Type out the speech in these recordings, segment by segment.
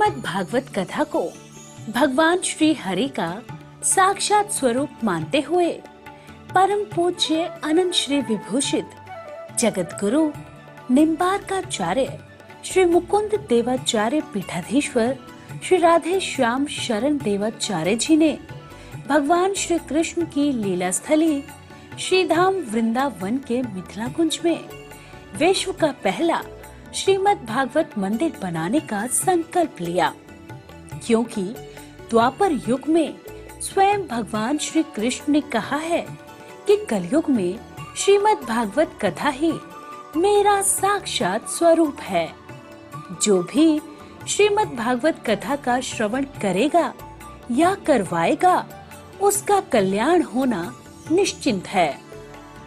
श्रीमद् भागवत कथा को भगवान श्री हरि का साक्षात स्वरूप मानते हुए परम पूज्य अनंत श्री विभूषित जगत गुरु निम्बार्काचार्य श्री मुकुंद देवाचार्य पीठाधीश्वर श्री राधे श्याम शरण देवाचार्य जी ने भगवान श्री कृष्ण की लीला स्थली श्री धाम वृंदावन के मिथिला कुंज में विश्व का पहला श्रीमद् भागवत मंदिर बनाने का संकल्प लिया, क्योंकि द्वापर युग में स्वयं भगवान श्री कृष्ण ने कहा है कि कलयुग में श्रीमद् भागवत कथा ही मेरा साक्षात स्वरूप है। जो भी श्रीमद् भागवत कथा का श्रवण करेगा या करवाएगा उसका कल्याण होना निश्चिंत है।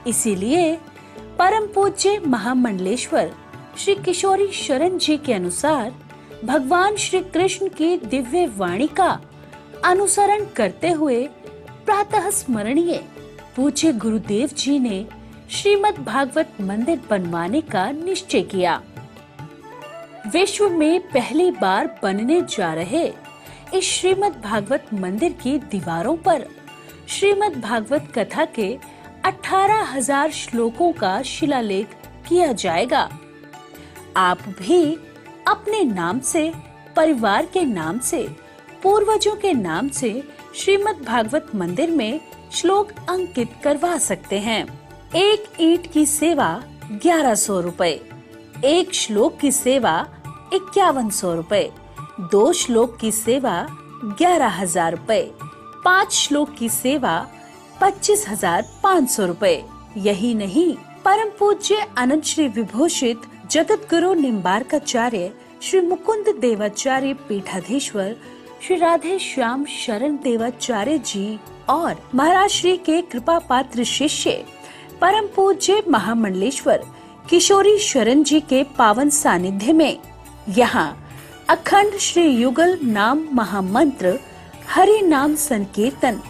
इसीलिए परम पूज्य महामंडलेश्वर श्री किशोरी शरण जी के अनुसार भगवान श्री कृष्ण की दिव्य वाणी का अनुसरण करते हुए प्रातः स्मरणीय पूज्य गुरुदेव जी ने श्रीमद् भागवत मंदिर बनवाने का निश्चय किया। विश्व में पहली बार बनने जा रहे इस श्रीमद् भागवत मंदिर की दीवारों पर श्रीमद् भागवत कथा के 18,000 श्लोकों का शिलालेख किया जाएगा। आप भी अपने नाम से, परिवार के नाम से, पूर्वजों के नाम से श्रीमद् भागवत मंदिर में श्लोक अंकित करवा सकते हैं। एक ईंट की सेवा 1100 रुपए, एक श्लोक की सेवा 5100 रुपए, 2 श्लोक की सेवा 11,000 रुपए, 5 श्लोक की सेवा 25,500 रुपए। यही नहीं, परम पूज्य अनंत श्री विभूषित जगत गुरु निम्बार्काचार्य श्री मुकुंद देवाचार्य पीठाधीश्वर श्री राधे श्याम शरण देवाचार्य जी और महाराज श्री के कृपा पात्र शिष्य परम पूज्य महामंडलेश्वर किशोरी शरण जी के पावन सानिध्य में यहाँ अखंड श्री युगल नाम महामंत्र हरि नाम संकीर्तन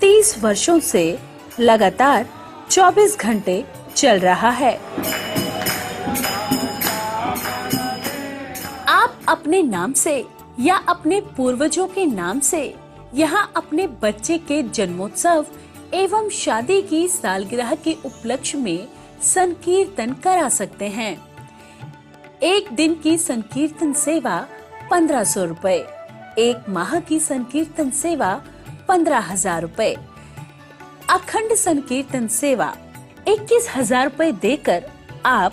30 वर्षों से लगातार 24 घंटे चल रहा है। आप अपने नाम से या अपने पूर्वजों के नाम से यहाँ अपने बच्चे के जन्मोत्सव एवं शादी की सालगिरह के उपलक्ष्य में संकीर्तन करा सकते हैं। एक दिन की संकीर्तन सेवा 1500 रुपए, एक माह की संकीर्तन सेवा 15,000 रुपए, अखंड संकीर्तन सेवा 21,000 रुपए देकर आप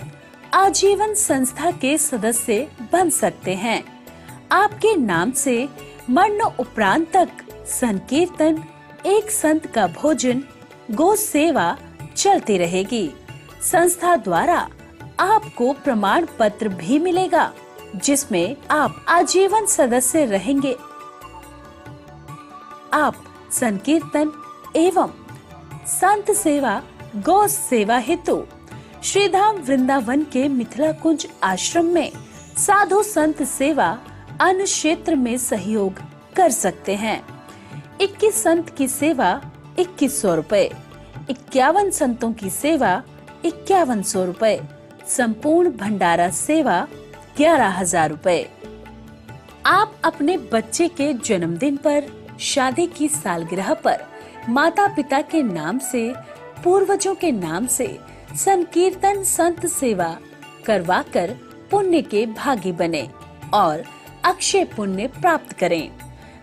आजीवन संस्था के सदस्य बन सकते हैं। आपके नाम से मरण उपरांत तक संकीर्तन, एक संत का भोजन, गो सेवा चलती रहेगी। संस्था द्वारा आपको प्रमाण पत्र भी मिलेगा, जिसमें आप आजीवन सदस्य रहेंगे। आप संकीर्तन एवं संत सेवा, गौ सेवा हेतु श्री धाम वृंदावन के मिथिला कुंज आश्रम में साधु संत सेवा अन्य क्षेत्र में सहयोग कर सकते हैं। 21 संत की सेवा 2100 रुपए, 51 संतों की सेवा 5100 रुपए, संपूर्ण भंडारा सेवा 11,000 रुपए। आप अपने बच्चे के जन्मदिन पर, शादी की सालगिरह पर माता पिता के नाम से, पूर्वजों के नाम से संकीर्तन संत सेवा करवाकर पुण्य के भागी बने और अक्षय पुण्य प्राप्त करें।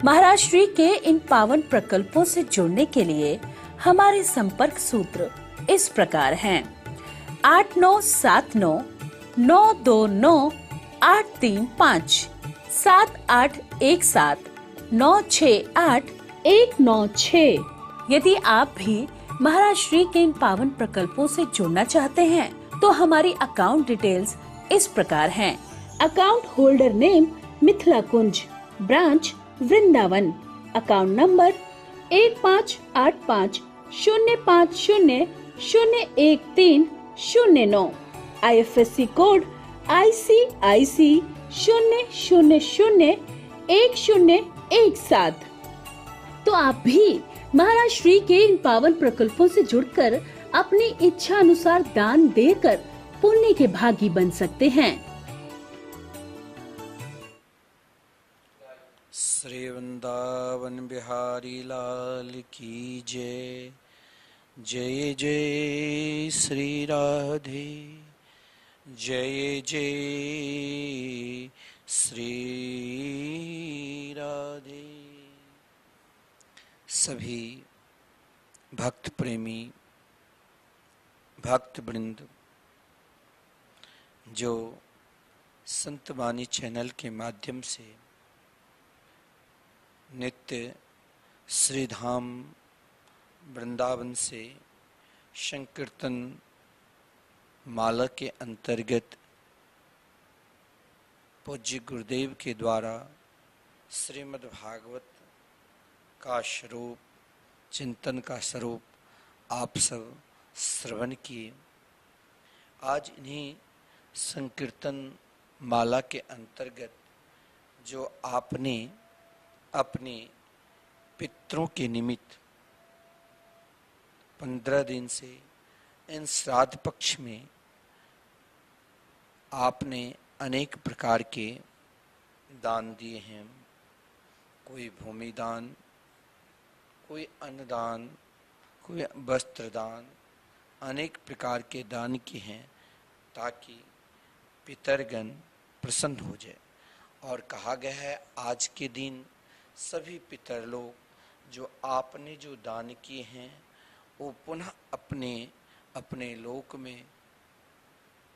महाराज श्री के इन पावन प्रकल्पों से जुड़ने के लिए हमारे संपर्क सूत्र इस प्रकार हैं: 8979 929 835, 7817 968 196। यदि आप भी महाराज श्री के इन पावन प्रकल्पों से जुड़ना चाहते हैं तो हमारी अकाउंट डिटेल्स इस प्रकार हैं। Account holder name Mithila Kunj, branch Vrindavan, account number 158505001309, IFSC code ICIC 0001017। तो आप भी महाराज श्री के इन पावन प्रकल्पों से जुड़कर अपनी इच्छा अनुसार दान देकर पुण्य के भागी बन सकते हैं। श्री वृंदावन बिहारी लाल की जय। जय जय श्री राधे, जय जय श्री राधे। सभी भक्त प्रेमी भक्त वृंद जो संत वाणी चैनल के माध्यम से नित्य श्रीधाम वृंदावन से संकीर्तन माला के अंतर्गत पूज्य गुरुदेव के द्वारा श्रीमद् भागवत का स्वरूप, चिंतन का स्वरूप आप सब श्रवण किए। आज इन्हीं संकीर्तन माला के अंतर्गत जो आपने अपने पितरों के निमित्त 15 दिन से इन श्राद्ध पक्ष में आपने अनेक प्रकार के दान दिए हैं। कोई भूमि दान, कोई अन्नदान, कोई वस्त्र दान, अनेक प्रकार के दान किए हैं ताकि पितरगण प्रसन्न हो जाए। और कहा गया है आज के दिन सभी पितर लोग जो आपने जो दान किए हैं वो पुनः अपने अपने लोक में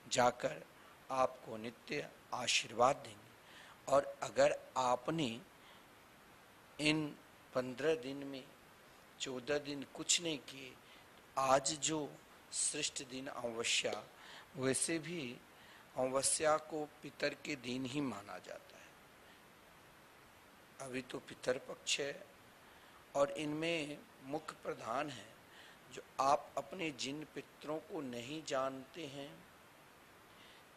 जाकर आपको नित्य आशीर्वाद देंगे। और अगर आपने इन 15 दिन में 14 दिन कुछ नहीं किए, आज जो श्रेष्ठ दिन अमावस्या, वैसे भी अमावस्या को पितर के दिन ही माना जाता है। अभी तो पितर पक्ष है और इनमें मुख्य प्रधान है जो आप अपने जिन पितरों को नहीं जानते हैं,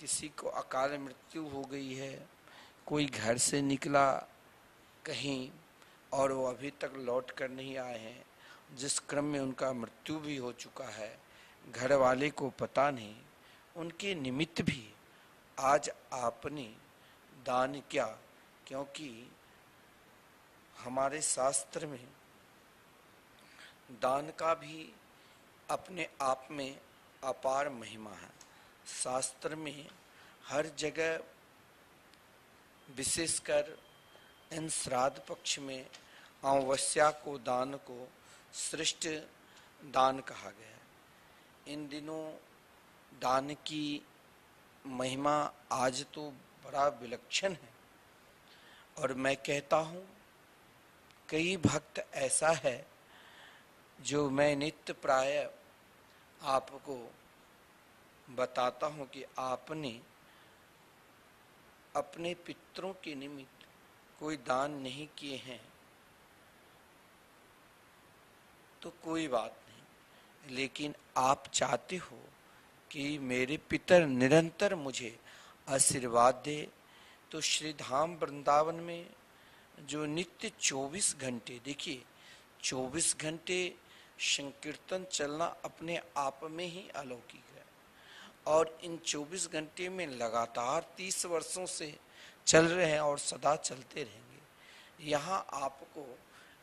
किसी को अकाल मृत्यु हो गई है, कोई घर से निकला कहीं और वो अभी तक लौट कर नहीं आए हैं, जिस क्रम में उनका मृत्यु भी हो चुका है, घर वाले को पता नहीं, उनके निमित्त भी आज आपने दान किया। क्योंकि हमारे शास्त्र में दान का भी अपने आप में अपार महिमा है। शास्त्र में हर जगह विशेषकर इन श्राद्ध पक्ष में अमावस्या को दान को श्रेष्ठ दान कहा गया है। इन दिनों दान की महिमा आज तो बड़ा विलक्षण है। और मैं कहता हूँ कई भक्त ऐसा है जो मैं नित्य प्राय आपको बताता हूँ कि आपने अपने पितरों के निमित्त कोई दान नहीं किए हैं तो कोई बात नहीं, लेकिन आप चाहते हो कि मेरे पितर निरंतर मुझे आशीर्वाद दे, तो श्रीधाम वृंदावन में जो नित्य 24 घंटे, देखिए 24 घंटे संकीर्तन चलना अपने आप में ही अलौकिक है। और इन 24 घंटे में लगातार 30 वर्षों से चल रहे हैं और सदा चलते रहेंगे। यहाँ आपको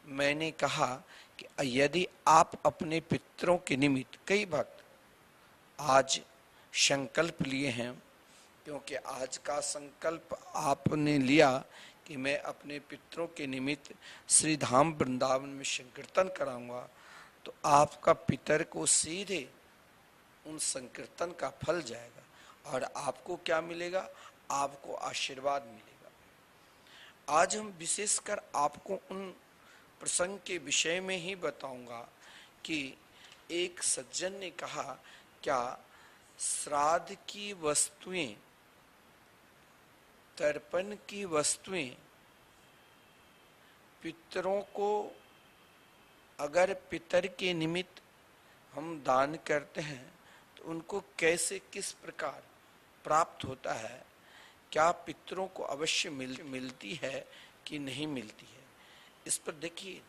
मैंने कहा कि यदि आप अपने पितरों के निमित्त, कई भक्त आज संकल्प लिए हैं, क्योंकि आज का संकल्प आपने लिया कि मैं अपने पितरों के निमित्त श्रीधाम वृंदावन में संकीर्तन कराऊंगा, तो आपका पितर को सीधे उन संकीर्तन का फल जाएगा और आपको क्या मिलेगा? आपको आशीर्वाद मिलेगा। आज हम विशेषकर आपको उन प्रसंग के विषय में ही बताऊंगा कि एक सज्जन ने कहा, क्या श्राद्ध की वस्तुएं, तर्पण की वस्तुएं पितरों को अगर पितर के निमित्त हम दान करते हैं तो उनको कैसे, किस प्रकार प्राप्त होता है? क्या पितरों को अवश्य मिलती है कि नहीं मिलती है? इस पर देखिए,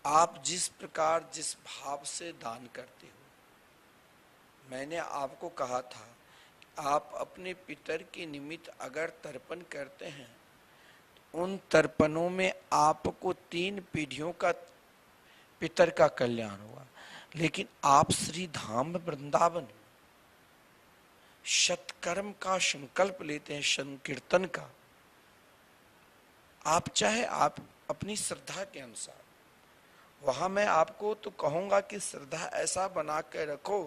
आप जिस प्रकार जिस भाव से दान करते हो, मैंने आपको कहा था आप अपने पितर के निमित्त अगर तर्पण करते हैं उन तर्पणों में आपको 3 पीढ़ियों का पितर का कल्याण हुआ, लेकिन आप श्री धाम वृंदावन सत्कर्म का संकल्प लेते हैं, संकीर्तन का। आप चाहे आप अपनी श्रद्धा के अनुसार, वहां मैं आपको तो कहूंगा कि श्रद्धा ऐसा बना के रखो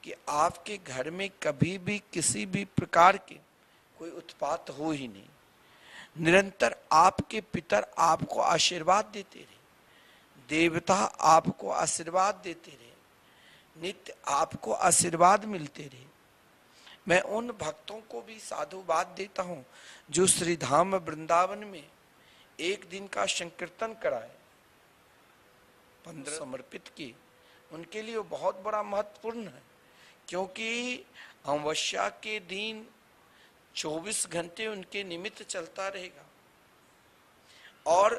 कि आपके घर में कभी भी किसी भी प्रकार के कोई उत्पात हो ही नहीं। निरंतर आपके पितर आपको आशीर्वाद देते रहे, देवता आपको आशीर्वाद देते रहे, नित्य आपको आशीर्वाद मिलते रहे। मैं उन भक्तों को भी साधुवाद देता हूं जो श्री धाम वृंदावन में एक दिन का संकीर्तन कराए, 15 समर्पित किए, उनके लिए वो बहुत बड़ा महत्वपूर्ण है। क्योंकि अमावस्या के दिन 24 घंटे उनके निमित्त चलता रहेगा। और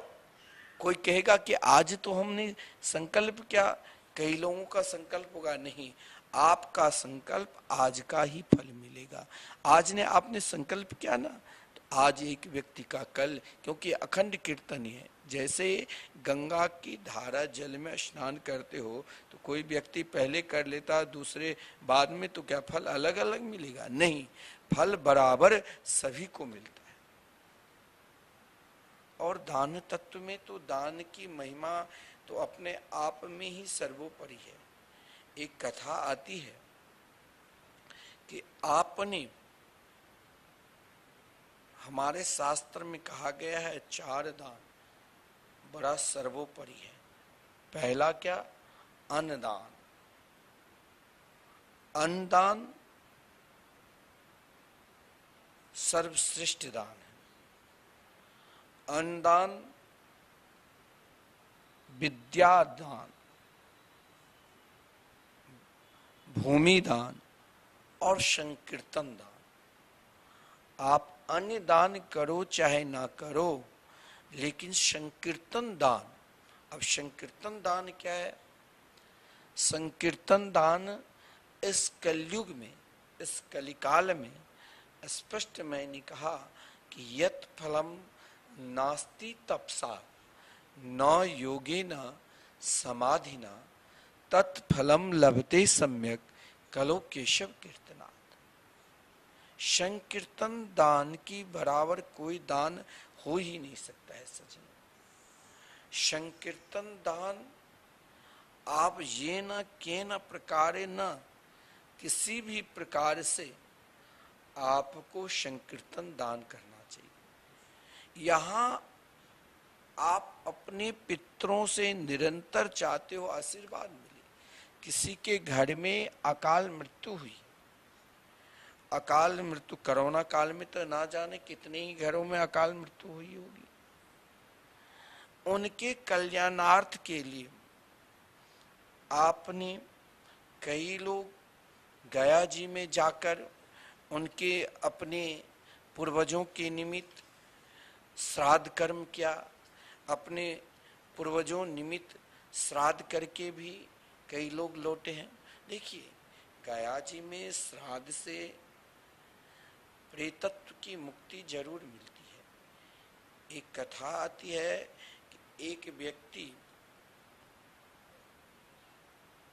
कोई कहेगा कि आज तो हमने संकल्प किया, कई लोगों का संकल्प होगा, नहीं, आपका संकल्प आज का ही फल मिलेगा। आज ने आपने संकल्प किया ना, तो आज एक व्यक्ति का कल, क्योंकि अखंड कीर्तन ही है। जैसे गंगा की धारा जल में स्नान करते हो तो कोई व्यक्ति पहले कर लेता, दूसरे बाद में, तो क्या फल अलग अलग मिलेगा? नहीं, फल बराबर सभी को मिलता है। और दान तत्व में तो दान की महिमा तो अपने आप में ही सर्वोपरि है। एक कथा आती है कि आपने, हमारे शास्त्र में कहा गया है 4 दान बड़ा सर्वोपरि है। पहला क्या? अन्नदान। अन्नदान सर्वश्रेष्ठ दान है। अन्नदान, विद्यादान, भूमि दान और संकीर्तन दान। आप अन्य दान करो चाहे ना करो, लेकिन संकीर्तन दान, अब संकीर्तन दान क्या है? संकीर्तन दान इस कलयुग में, इस कलिकाल में स्पष्ट मैंने कहा कि यत् फलम नास्ति तपसा न योगेन समाधिना तत्फलम लभते सम्यक कलो केशव कीर्तनात्। संकीर्तन दान की बराबर कोई दान हो ही नहीं सकता है सज्जन। संकीर्तन दान आप ये न के न प्रकारे, न किसी भी प्रकार से आपको संकीर्तन दान करना चाहिए। यहाँ आप अपने पितरों से निरंतर चाहते हो आशीर्वाद मिले। किसी के घर में अकाल मृत्यु हुई, अकाल मृत्यु कोरोना काल में तो ना जाने कितने ही घरों में अकाल मृत्यु हुई होगी। उनके कल्याणार्थ के लिए आपने, कई लोग गया जी में जाकर उनके अपने पूर्वजों के निमित्त श्राद्ध कर्म किया, अपने पूर्वजों निमित्त श्राद्ध करके भी कई लोग लौटे हैं। देखिए, गया जी में श्राद्ध से प्रेतत्व की मुक्ति जरूर मिलती है। एक कथा आती है कि एक व्यक्ति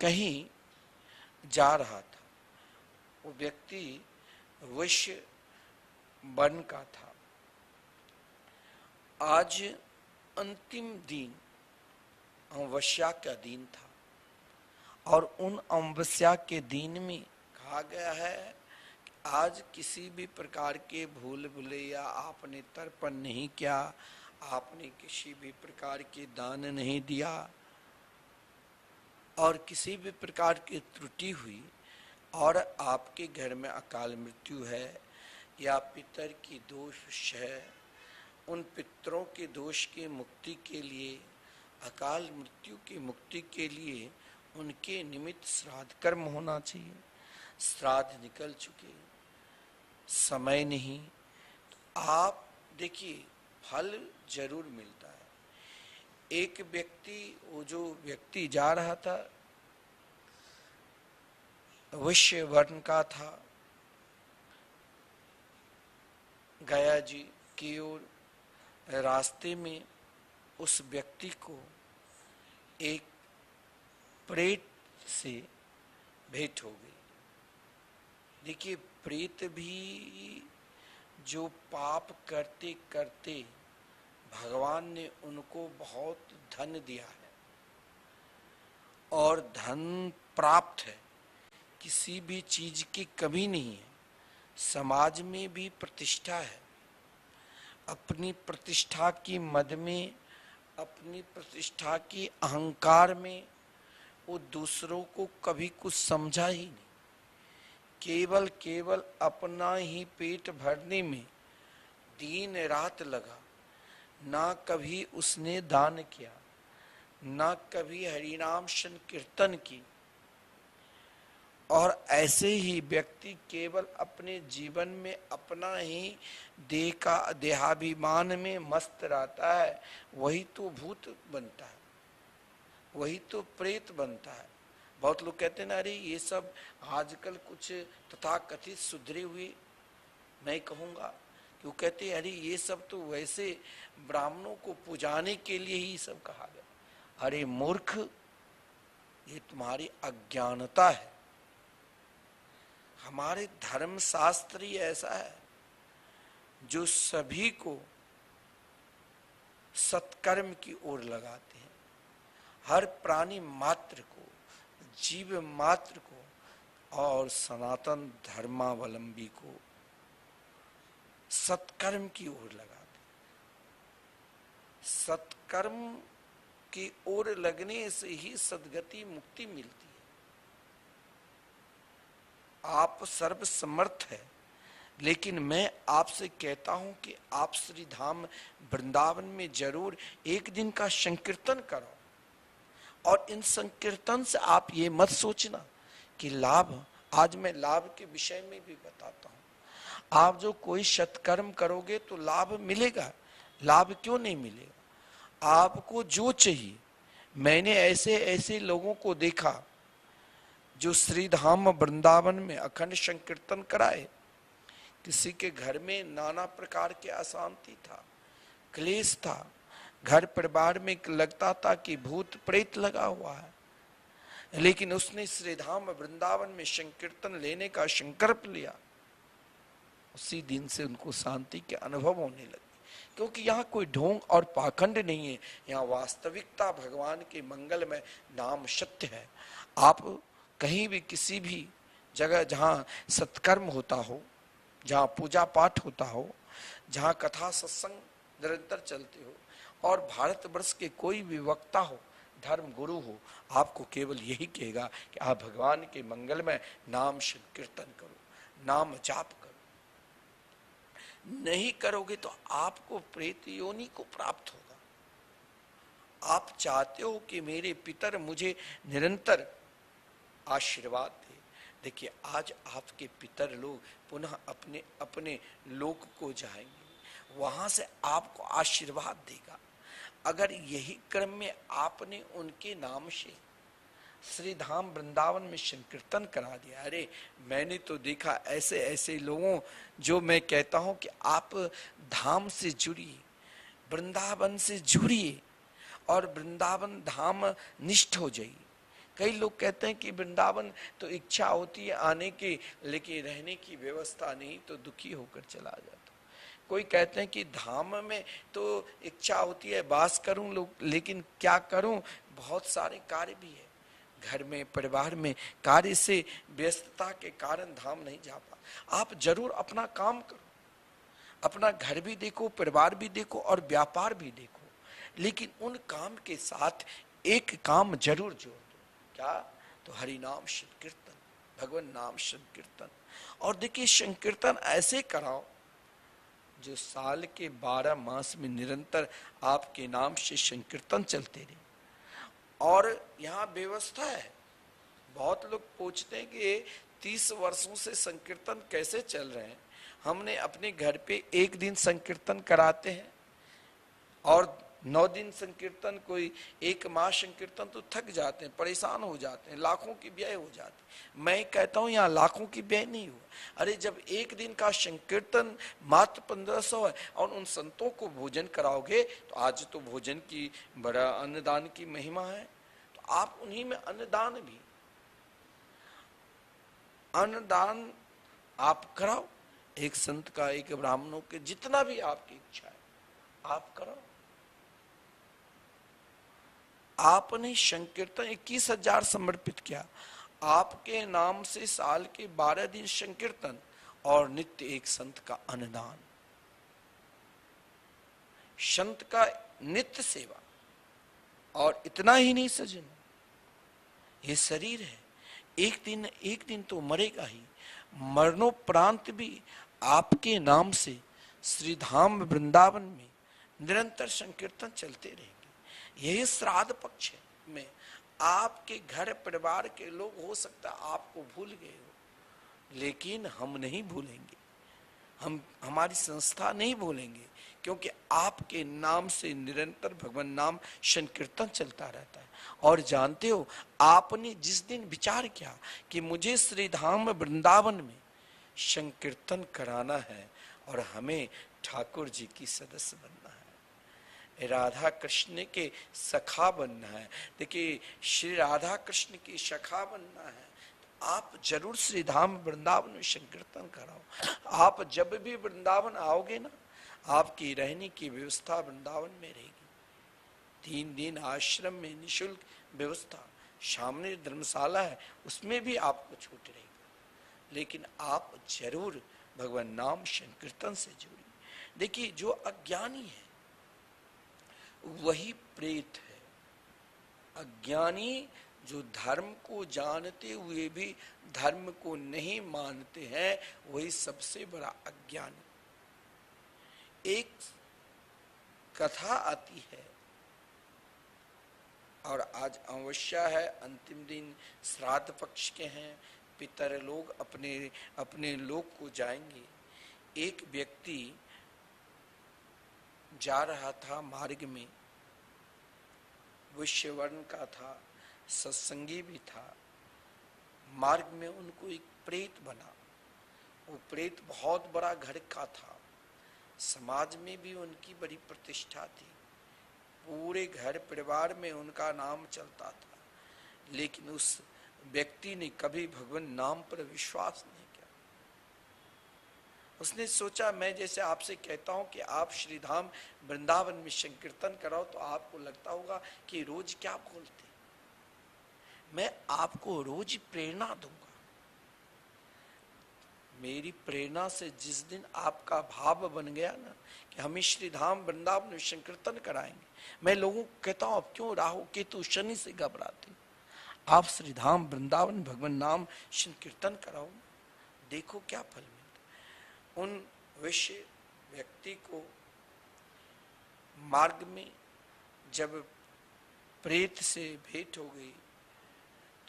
कहीं जा रहा था। वो व्यक्ति वैश्य वर्ण का था। आज अंतिम दिन अमावस्या का दिन था, और उन अमावस्या के दिन में कहा गया है कि आज किसी भी प्रकार के भूल भुलैया आपने तर्पण नहीं किया, आपने किसी भी प्रकार के दान नहीं दिया, और किसी भी प्रकार की त्रुटि हुई और आपके घर में अकाल मृत्यु है या पितर की दोष है, उन पितरों के दोष की मुक्ति के लिए, अकाल मृत्यु की मुक्ति के लिए उनके निमित्त श्राद्ध कर्म होना चाहिए। श्राद्ध निकल चुके, समय नहीं, तो आप देखिए फल जरूर मिलता है। एक व्यक्ति, वो जो व्यक्ति जा रहा था वैश्य वर्ण का था, गया जी की ओर रास्ते में उस व्यक्ति को एक प्रेत से भेंट हो गई। देखिए, प्रेत भी जो पाप करते करते भगवान ने उनको बहुत धन दिया है और धन प्राप्त है, किसी भी चीज की कमी नहीं है, समाज में भी प्रतिष्ठा है। अपनी प्रतिष्ठा की मद में, अपनी प्रतिष्ठा की अहंकार में वो दूसरों को कभी कुछ समझा ही नहीं, केवल केवल अपना ही पेट भरने में दिन रात लगा। ना कभी उसने दान किया, ना कभी हरिनाम संकीर्तन की। और ऐसे ही व्यक्ति केवल अपने जीवन में अपना ही देहाभिमान में मस्त रहता है, वही तो भूत बनता है, वही तो प्रेत बनता है। बहुत लोग कहते हैं ना, अरे ये सब आजकल कुछ तथाकथित सुधरे हुए, मैं कहूँगा कि वो कहते हैं अरे ये सब तो वैसे ब्राह्मणों को पुजाने के लिए ही सब कहा गया। अरे मूर्ख, ये तुम्हारी अज्ञानता है। हमारे धर्म शास्त्र ही ऐसा है जो सभी को सत्कर्म की ओर लगाते हैं। हर प्राणी मात्र को, जीव मात्र को और सनातन धर्मावलंबी को सत्कर्म की ओर लगाते हैं। सत्कर्म की ओर लगने से ही सद्गति मुक्ति मिलती है। आप सर्वसमर्थ है, लेकिन मैं आपसे कहता हूं कि आप श्री धाम वृंदावन में जरूर एक दिन का संकीर्तन करो। और इन संकीर्तन से आप ये मत सोचना कि लाभ, आज मैं लाभ के विषय में भी बताता हूं। आप जो कोई सत्कर्म करोगे तो लाभ मिलेगा, लाभ क्यों नहीं मिलेगा। आपको जो चाहिए, मैंने ऐसे ऐसे लोगों को देखा जो श्री धाम वृंदावन में अखंड संकीर्तन कराए। किसी के घर में नाना प्रकार के अशांति था, क्लेश था, घर परिवार में लगता था कि भूत प्रेत लगा हुआ है, लेकिन उसने श्री धाम वृंदावन में संकीर्तन लेने का संकल्प लिया। उसी दिन से उनको शांति के अनुभव होने लगे, क्योंकि यहाँ कोई ढोंग और पाखंड नहीं है, यहाँ वास्तविकता भगवान के मंगल में नाम सत्य है। आप कहीं भी किसी भी जगह जहाँ सत्कर्म होता हो, जहाँ पूजा पाठ होता हो, जहाँ कथा सत्संग निरंतर चलते हो, और भारतवर्ष के कोई भी वक्ता हो, धर्म गुरु हो, आपको केवल यही कहेगा कि आप भगवान के मंगल में नाम संकीर्तन करो, नाम जाप करो। नहीं करोगे तो आपको प्रेत योनि को प्राप्त होगा। आप चाहते हो कि मेरे पितर मुझे निरंतर आशीर्वाद दे। देखिए, आज आपके पितर लोग पुनः अपने अपने लोक को जाएंगे, वहां से आपको आशीर्वाद देगा। अगर यही क्रम में आपने उनके नाम से श्री धाम वृंदावन में संकीर्तन करा दिया, अरे मैंने तो देखा ऐसे ऐसे लोगों, जो मैं कहता हूं कि आप धाम से जुड़िए, वृंदावन से जुड़िए और वृंदावन धाम निष्ठ हो जाइए। कई लोग कहते हैं कि वृंदावन तो इच्छा होती है आने की, लेकिन रहने की व्यवस्था नहीं, तो दुखी होकर चला जाता। कोई कहते हैं कि धाम में तो इच्छा होती है वास करूं लोग, लेकिन क्या करूं, बहुत सारे कार्य भी है घर में, परिवार में, कार्य से व्यस्तता के कारण धाम नहीं जा पा। आप जरूर अपना काम करो, अपना घर भी देखो, परिवार भी देखो और व्यापार भी देखो, लेकिन उन काम के साथ एक काम जरूर जोड़ दो। क्या? तो हरि नाम संकीर्तन, भगवान नाम संकीर्तन। और देखिए, संकीर्तन ऐसे कराओ जो साल के 12 मास में निरंतर आपके नाम से संकीर्तन चलते रहे। और यहाँ व्यवस्था है। बहुत लोग पूछते हैं कि 30 वर्षों से संकीर्तन कैसे चल रहे हैं। हमने अपने घर पे एक दिन संकीर्तन कराते हैं और 9 दिन संकीर्तन, कोई 1 माह संकीर्तन तो थक जाते हैं, परेशान हो जाते हैं, लाखों की व्यय हो जाती है। मैं कहता हूं यहाँ लाखों की व्यय नहीं हुआ। अरे जब 1 दिन का संकीर्तन मात्र 1500 है और उन संतों को भोजन कराओगे, तो आज तो भोजन की बड़ा अन्नदान की महिमा है, तो आप उन्हीं में अन्नदान भी, अन्नदान आप कराओ। एक संत का, एक ब्राह्मणों के, जितना भी आपकी इच्छा है आप कराओ। आपने संकीर्तन 21,000 समर्पित किया, आपके नाम से साल के 12 दिन संकीर्तन और नित्य एक संत का अन्नदान, संत का नित्य सेवा। और इतना ही नहीं सजन, ये शरीर है, एक दिन तो मरेगा ही, मरणोपरांत भी आपके नाम से श्री धाम वृंदावन में निरंतर संकीर्तन चलते रहेंगे। यही श्राद्ध पक्ष में आपके घर परिवार के लोग हो सकता है आपको भूल गए हो, लेकिन हम नहीं भूलेंगे, हमारी संस्था नहीं भूलेंगे, क्योंकि आपके नाम से निरंतर भगवान नाम संकीर्तन चलता रहता है। और जानते हो, आपने जिस दिन विचार किया कि मुझे श्री धाम वृंदावन में संकीर्तन कराना है और हमें ठाकुर जी की सदस्य बनना है, राधा कृष्ण के सखा बनना है, देखिए श्री राधा कृष्ण की सखा बनना है, तो आप जरूर श्री धाम वृंदावन में संकीर्तन कराओ। आप जब भी वृंदावन आओगे ना, आपकी रहने की व्यवस्था वृंदावन में रहेगी। 3 दिन आश्रम में निशुल्क व्यवस्था, सामने धर्मशाला है, उसमें भी आपको छूट रहेगी, लेकिन आप जरूर भगवान नाम संकीर्तन से जुड़िए। देखिए जो अज्ञानी है वही प्रेत है, अज्ञानी जो धर्म को जानते हुए भी धर्म को नहीं मानते हैं, वही सबसे बड़ा अज्ञानी। एक कथा आती है, और आज अमावस्या है, अंतिम दिन श्राद्ध पक्ष के हैं, पितर लोग अपने अपने लोक को जाएंगे। एक व्यक्ति जा रहा था, मार्ग में वैश्य वर्ण का था, सत्संगी भी था। मार्ग में उनको एक प्रेत बना, वो प्रेत बहुत बड़ा घर का था, समाज में भी उनकी बड़ी प्रतिष्ठा थी, पूरे घर परिवार में उनका नाम चलता था, लेकिन उस व्यक्ति ने कभी भगवान नाम पर विश्वास नहीं किया। उसने सोचा, मैं जैसे आपसे कहता हूं कि आप श्रीधाम वृंदावन में संकीर्तन कराओ, तो आपको लगता होगा कि रोज क्या बोलते, मैं आपको रोज प्रेरणा दूंगा। मेरी प्रेरणा से जिस दिन आपका भाव बन गया ना कि हमें श्रीधाम वृंदावन में संकीर्तन कराएंगे, मैं लोगों को कहता हूं, अब क्यों राहु केतु शनि से घबराते, आप श्रीधाम वृंदावन भगवान नाम संकीर्तन कराओ, देखो क्या फल मिलता। उन वैश्य व्यक्ति को मार्ग में जब प्रेत से भेंट हो गई,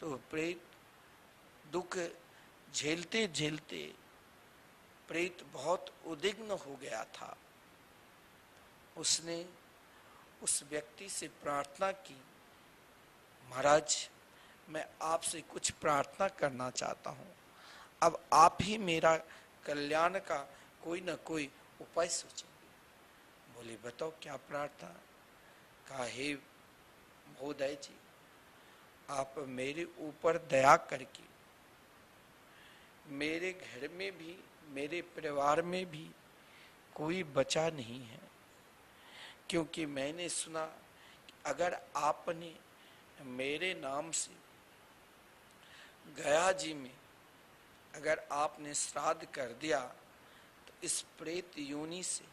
तो प्रेत दुख झेलते झेलते प्रेत बहुत उद्विग्न हो गया था। उसने उस व्यक्ति से प्रार्थना की, महाराज मैं आपसे कुछ प्रार्थना करना चाहता हूँ, अब आप ही मेरा कल्याण का कोई ना कोई उपाय सोचेंगे। बोले बताओ क्या प्रार्थना। कहा, हे महोदय जी, आप मेरे ऊपर दया करके मेरे घर में भी मेरे परिवार में भी कोई बचा नहीं है, क्योंकि मैंने सुना कि अगर आपने मेरे नाम से गया जी में अगर आपने श्राद्ध कर दिया, तो इस प्रेत योनि से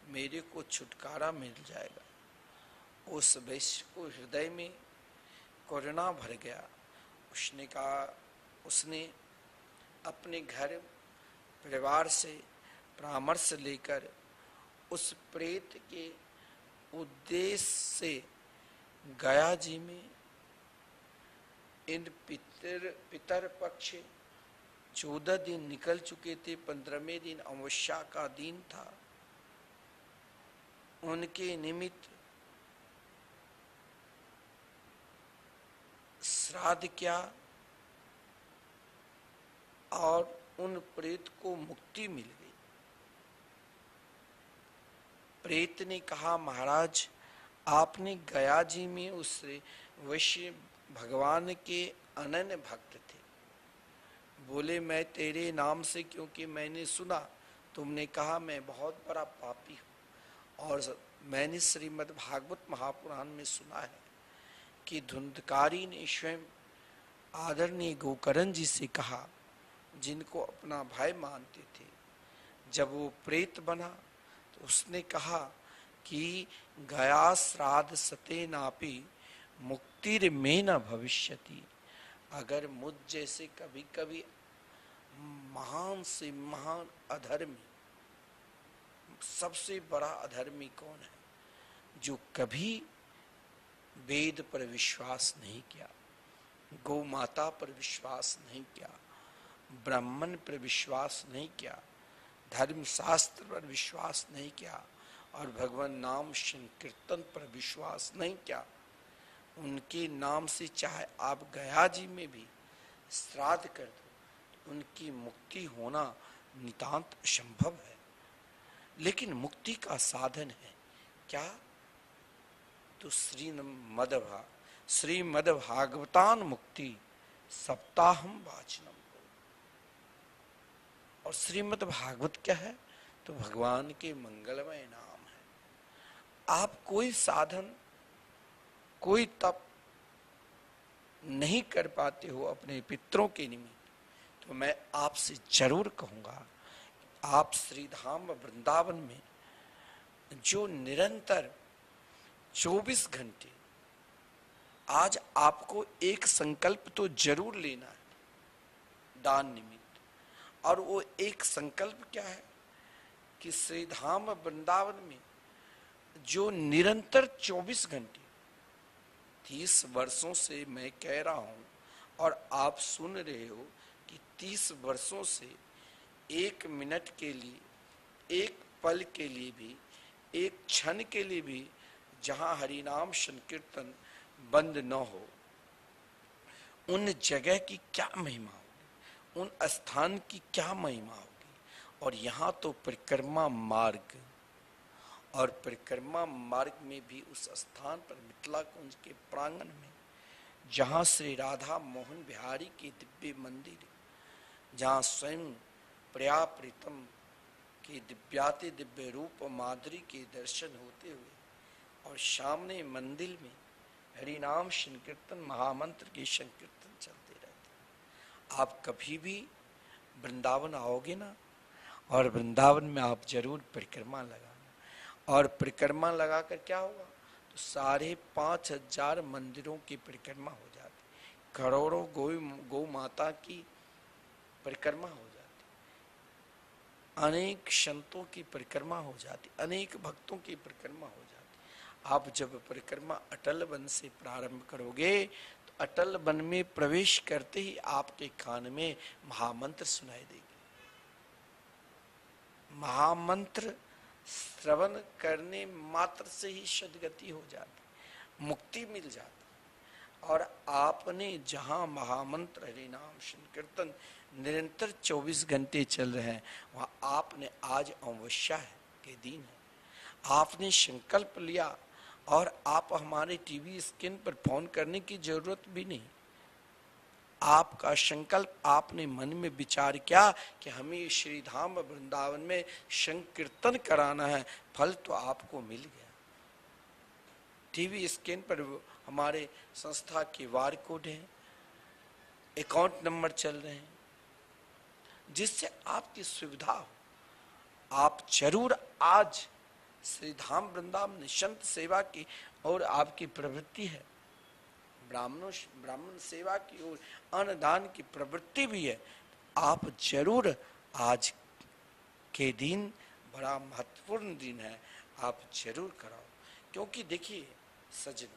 मेरे को छुटकारा मिल जाएगा। उस वैश्य को हृदय में करुणा भर गया। उसने कहा, उसने अपने घर परिवार से परामर्श लेकर उस प्रेत के उद्देश्य से गया जी में इन पितर पक्ष 14 दिन निकल चुके थे, 15वें दिन अमावस्या का दिन था। उनके निमित्त श्राद्ध किया और उन प्रेत को मुक्ति मिल गई। प्रेत ने कहा, महाराज आपने गया जी में उस वैश्य भगवान के अनन्य भक्त थे। बोले, मैं तेरे नाम से, क्योंकि मैंने सुना तुमने कहा मैं बहुत बड़ा पापी हूँ, और मैंने श्रीमद् भागवत महापुराण में सुना है कि धुंधकारी ने स्वयं आदरणीय गोकर्ण जी से कहा, जिनको अपना भाई मानते थे, जब वो प्रेत बना तो उसने कहा कि गया श्राद्ध सते नापि मुक्तिर में न भविष्यति। अगर मुझ जैसे कभी कभी महान से महान अधर्मी, सबसे बड़ा अधर्मी कौन है? जो कभी वेद पर विश्वास नहीं किया, गौ माता पर विश्वास नहीं किया, ब्राह्मण पर विश्वास नहीं किया, धर्म शास्त्र पर विश्वास नहीं किया, और भगवान नाम संकीर्तन पर विश्वास नहीं किया। उनके नाम से चाहे आप गया जी में भी श्राद्ध कर दो, तो उनकी मुक्ति होना नितांत असंभव है। लेकिन मुक्ति का साधन है क्या? तो श्रीमद् भागवतान मुक्ति सप्ताहम वाचनम। और श्रीमद् भागवत क्या है? तो भगवान के मंगलमय नाम है। आप कोई साधन, कोई तप नहीं कर पाते हो अपने पितरों के निमित्त, तो मैं आपसे जरूर कहूंगा, आप श्रीधाम वृंदावन में जो निरंतर 24 घंटे, आज आपको एक संकल्प तो जरूर लेना है दान निमित्त। और वो एक संकल्प क्या है कि श्रीधाम वृंदावन में जो निरंतर 24 घंटे, 30 वर्षों से मैं कह रहा हूं और आप सुन रहे हो कि 30 वर्षों से 1 मिनट के लिए, 1 पल के लिए भी, 1 क्षण के लिए भी जहां हरिनाम संकीर्तन बंद न हो, उन जगह की क्या महिमा होगी, उन स्थान की क्या महिमा होगी। और यहाँ तो परिक्रमा मार्ग, और परिक्रमा मार्ग में भी उस स्थान पर मिथिला कुंज के प्रांगण में जहाँ श्री राधा मोहन बिहारी के दिव्य मंदिर, जहाँ स्वयं प्रिया प्रीतम के दिव्याति दिव्य रूप माधुरी के दर्शन होते हुए, और सामने मंदिर में हरिनाम संकीर्तन महामंत्र के संकीर्तन चलते रहते। आप कभी भी वृंदावन आओगे ना, और वृंदावन में आप जरूर परिक्रमा लगाना। और परिक्रमा लगाकर क्या होगा, तो 5,500 मंदिरों की परिक्रमा हो जाती, करोड़ों गौ माता की परिक्रमा हो जाती, अनेक संतों की परिक्रमा हो जाती, अनेक भक्तों की परिक्रमा हो जाती। आप जब परिक्रमा अटल वन से प्रारंभ करोगे, तो अटल वन में प्रवेश करते ही आपके कान में महामंत्र सुनाई देगी। महामंत्र श्रवण करने मात्र से ही सद्गति हो जाती, मुक्ति मिल जाती। और आपने जहां महामंत्र हरिनाम संकीर्तन निरंतर 24 घंटे चल रहे हैं, वहां आपने आज अमावस्या के दिन है, आपने संकल्प लिया, और आप हमारे टीवी स्क्रीन पर फोन करने की जरूरत भी नहीं। आपका संकल्प, आपने मन में विचार किया कि हमें श्रीधाम वृंदावन में संकीर्तन कराना है, फल तो आपको मिल गया। टीवी स्क्रीन पर हमारे संस्था के बार कोड है, अकाउंट नंबर चल रहे हैं, जिससे आपकी सुविधा हो। आप जरूर आज श्रीधाम वृंदावन निशंत सेवा की और आपकी प्रवृत्ति है, ब्राह्मण सेवा की ओर, अन्नदान की प्रवृत्ति भी है। आप जरूर आज के दिन बड़ा महत्वपूर्ण दिन है, आप जरूर कराओ। क्योंकि देखिए सजन,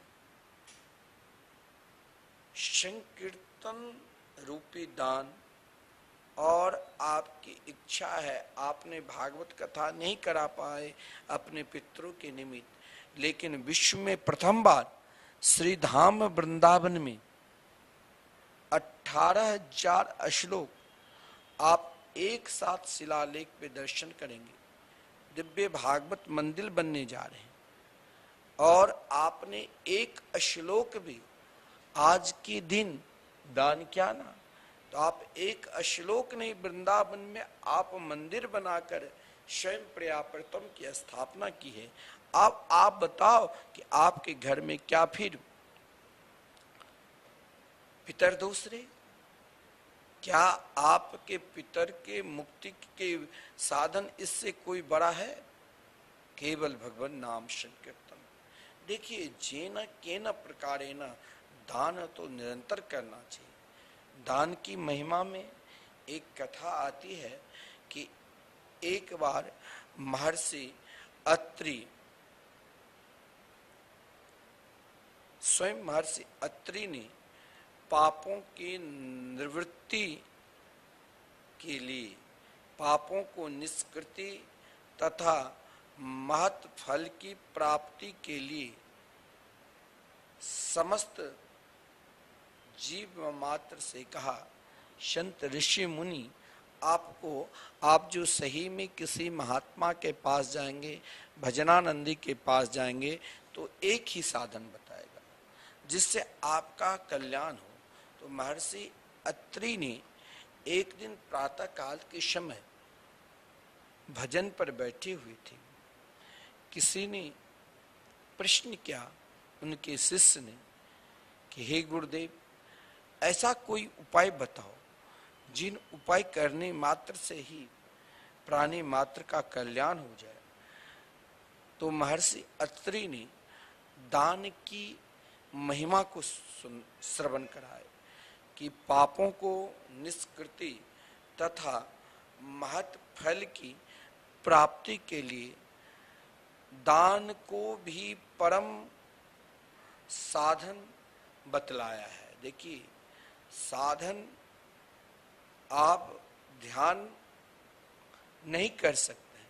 संकीर्तन रूपी दान, और आपकी इच्छा है, आपने भागवत कथा नहीं करा पाए अपने पितरों के निमित्त, लेकिन विश्व में प्रथम बार श्री धाम वृंदावन में 18,000 श्लोक आप एक साथ शिलालेख पे दर्शन करेंगे। दिव्य भागवत मंदिर बनने जा रहे हैं और आपने एक श्लोक भी आज के दिन दान किया ना, तो आप एक श्लोक नहीं, वृंदावन में आप मंदिर बनाकर स्वयं प्रयाप्रतम की स्थापना की है। आप बताओ कि आपके घर में क्या फिर पितर दूसरे? क्या आपके पितर के मुक्ति के साधन इससे कोई बड़ा है? केवल भगवान नाम संकीर्तन। देखिए, जेन केन प्रकारेण दान तो निरंतर करना चाहिए। दान की महिमा में एक कथा आती है कि एक बार महर्षि अत्रि, स्वयं महर्षि अत्रि ने पापों की निवृत्ति के लिए, पापों को निष्कृति तथा महत् फल की प्राप्ति के लिए समस्त जीव मात्र से कहा, संत ऋषि मुनि आपको, आप जो सही में किसी महात्मा के पास जाएंगे, भजनानंदी के पास जाएंगे, तो एक ही साधन बताएगा जिससे आपका कल्याण हो। तो महर्षि अत्रि ने एक दिन प्रातः काल के समय भजन पर बैठे हुए थे। किसी ने प्रश्न किया उनके शिष्य ने कि हे गुरुदेव, ऐसा कोई उपाय बताओ जिन उपाय करने मात्र से ही प्राणी मात्र का कल्याण हो जाए। तो महर्षि अत्रि ने दान की महिमा को श्रवण कराए कि पापों को निष्कृति तथा महत् फल की प्राप्ति के लिए दान को भी परम साधन बतलाया है। देखिए, साधन आप ध्यान नहीं कर सकते हैं,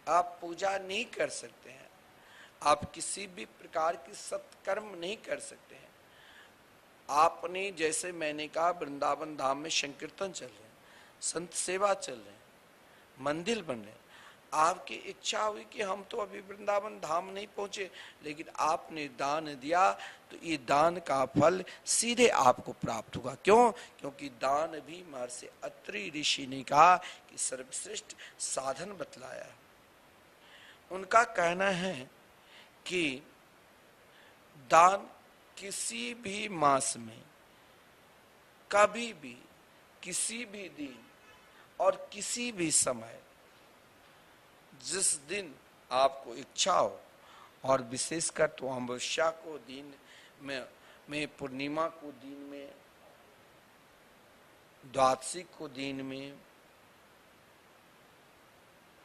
आप पूजा नहीं कर सकते हैं, आप किसी भी प्रकार की सत्कर्म नहीं कर सकते हैं। आपने, जैसे मैंने कहा, वृंदावन धाम में संकीर्तन चल रहे हैं, संत सेवा चल रहे हैं, मंदिर बन रहे हैं। आपकी इच्छा हुई कि हम तो अभी वृंदावन धाम नहीं पहुंचे, लेकिन आपने दान दिया, तो ये दान का फल सीधे आपको प्राप्त होगा। क्यों? क्योंकि दान भी महर्षि अत्रि ऋषि ने कहा कि सर्वश्रेष्ठ साधन बतलाया है। उनका कहना है कि दान किसी भी मास में, कभी भी, किसी भी दिन और किसी भी समय, जिस दिन आपको इच्छा हो, और विशेषकर तो अमावस्या को दिन में पूर्णिमा को दिन में, द्वादशी को दिन में,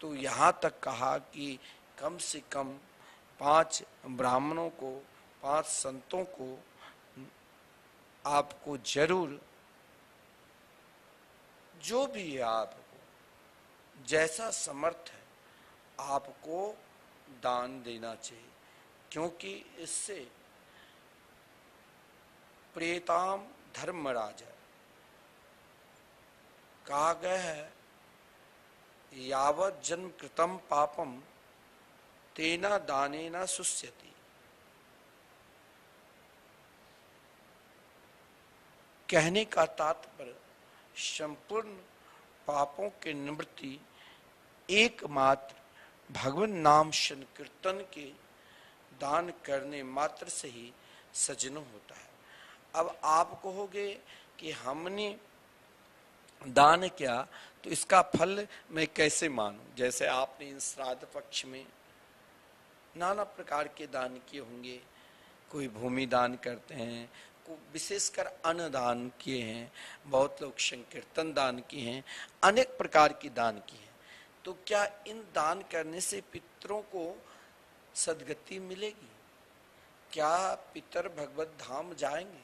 तो यहाँ तक कहा कि कम से कम 5 ब्राह्मणों को, 5 संतों को आपको जरूर, जो भी है आपको जैसा समर्थ है, आपको दान देना चाहिए। क्योंकि इससे प्रेताम धर्मराजा कहा गया है, यावत जन्म कृतम पापम तेना दानेना शुष्यति। कहने का तात्पर्य, संपूर्ण पापों की निवृत्ति एकमात्र भगवान नाम संकीर्तन के दान करने मात्र से ही सजन होता है। अब आप कहोगे कि हमने दान किया तो इसका फल मैं कैसे मानूं? जैसे आपने इन श्राद्ध पक्ष में नाना प्रकार के दान किए होंगे, कोई भूमि दान करते हैं, विशेषकर अन्न दान किए हैं, बहुत लोग संकीर्तन दान किए हैं, अनेक प्रकार की दान की हैं। तो क्या इन दान करने से पितरों को सदगति मिलेगी? क्या पितर भगवत धाम जाएंगे?